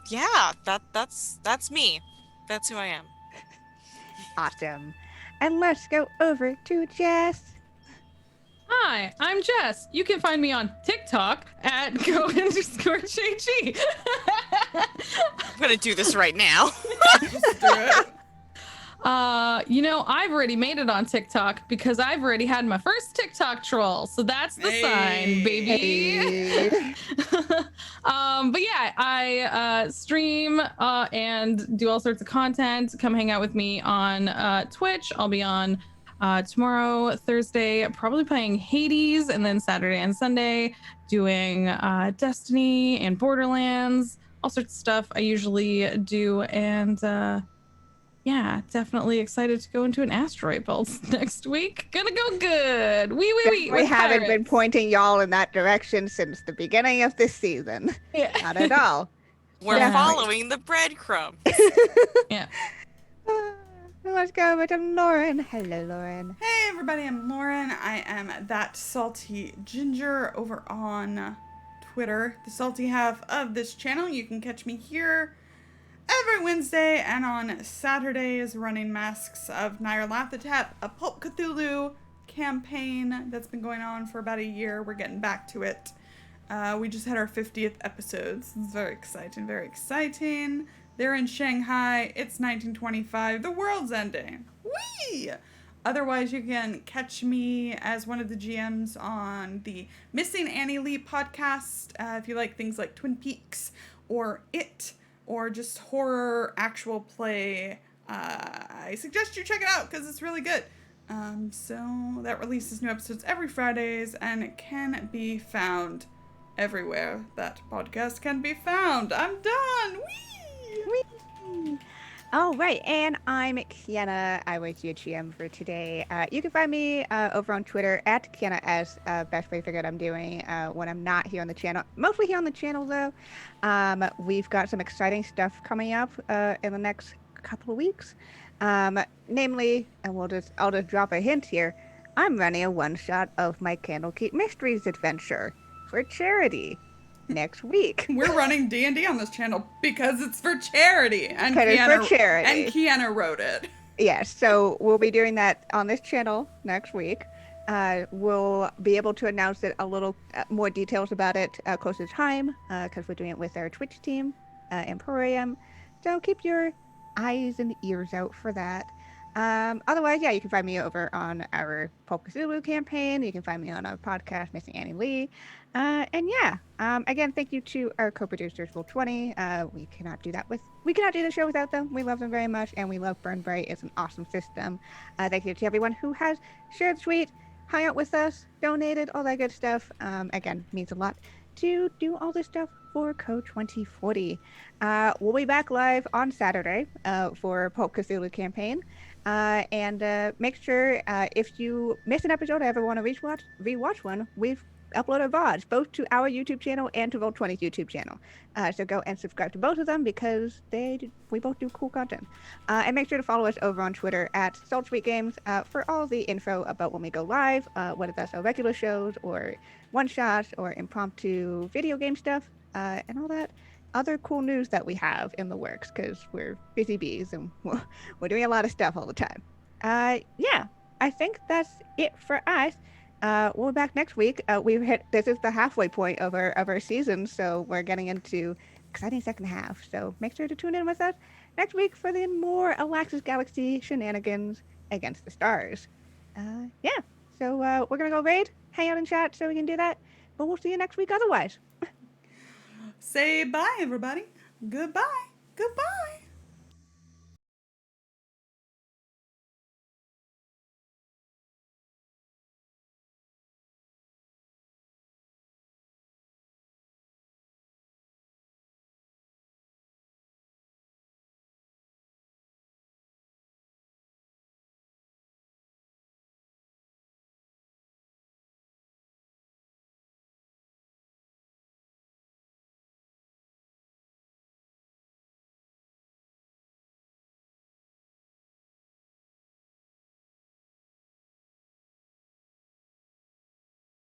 Yeah, that's me. That's who I am. Awesome. And let's go over to Jess. Hi, I'm Jess. You can find me on TikTok at go_JG. I'm gonna do this right now. Just do it. I've already made it on TikTok because I've already had my first TikTok troll. So that's the sign, baby. Hey. But yeah, I stream and do all sorts of content. Come hang out with me on Twitch. I'll be on Tomorrow, Thursday, probably playing Hades, and then Saturday and Sunday doing Destiny and Borderlands, all sorts of stuff I usually do. And yeah, definitely excited to go into an asteroid belt next week. Gonna go good. We haven't been pointing y'all in that direction since the beginning of this season. Yeah. Not at all. We're Yeah. following the breadcrumbs. Yeah. Let's go over to Lauren. Hello, Lauren. Hey everybody, I'm Lauren. I am that salty ginger over on Twitter, the salty half of this channel. You can catch me here every Wednesday and on Saturdays running Masks of Nyarlathotep, a Pulp Cthulhu campaign that's been going on for about a year. We're getting back to it. We just had our 50th episodes. It's very exciting, very exciting. They're in Shanghai. It's 1925. The world's ending. Whee! Otherwise, you can catch me as one of the GMs on the Missing Annie Lee podcast. If you like things like Twin Peaks or It or just horror actual play, I suggest you check it out because it's really good. So that releases new episodes every Fridays and it can be found everywhere that podcast can be found. I'm done. Whee! All right, and I'm Kienna. I was your GM for today. You can find me over on Twitter at Kienna as best way to figure out I'm doing when I'm not here on the channel. Mostly here on the channel though. We've got some exciting stuff coming up in the next couple of weeks. Namely, and I'll just drop a hint here. I'm running a one-shot of my Candlekeep Mysteries adventure for charity next week. We're running D&D on this channel because it's for charity. And Kienna wrote it. Yes, so we'll be doing that on this channel next week. We'll be able to announce it a little more details about it closer to time because we're doing it with our Twitch team, Emporium. So keep your eyes and ears out for that. Otherwise, yeah, you can find me over on our Pulp Cthulhu campaign. You can find me on our podcast, Missing Annie Lee. And yeah, again, thank you to our co-producers, Roll20. We cannot do the show without them. We love them very much, and we love Burn Bryte. It's an awesome system. Thank you to everyone who has shared the tweet, hung out with us, donated, all that good stuff. Again, means a lot to do all this stuff for Code 2040. We'll be back live on Saturday for Pulp Cthulhu campaign. And make sure if you miss an episode or ever want to rewatch one, we've uploaded VODs both to our YouTube channel and to Roll20's YouTube channel. So go and subscribe to both of them because we both do cool content. And make sure to follow us over on Twitter at SaltSweetGames for all the info about when we go live, whether that's our regular shows or one-shots or impromptu video game stuff and all that other cool news that we have in the works because we're busy bees and we're doing a lot of stuff all the time. Yeah, I think that's it for us. We'll be back next week. This is the halfway point of our season, so we're getting into exciting second half. So make sure to tune in with us next week for the more Olaxis Galaxy shenanigans against the stars. Yeah, so we're gonna go raid, hang out and chat so we can do that. But we'll see you next week otherwise. Say bye, everybody. Goodbye. Goodbye.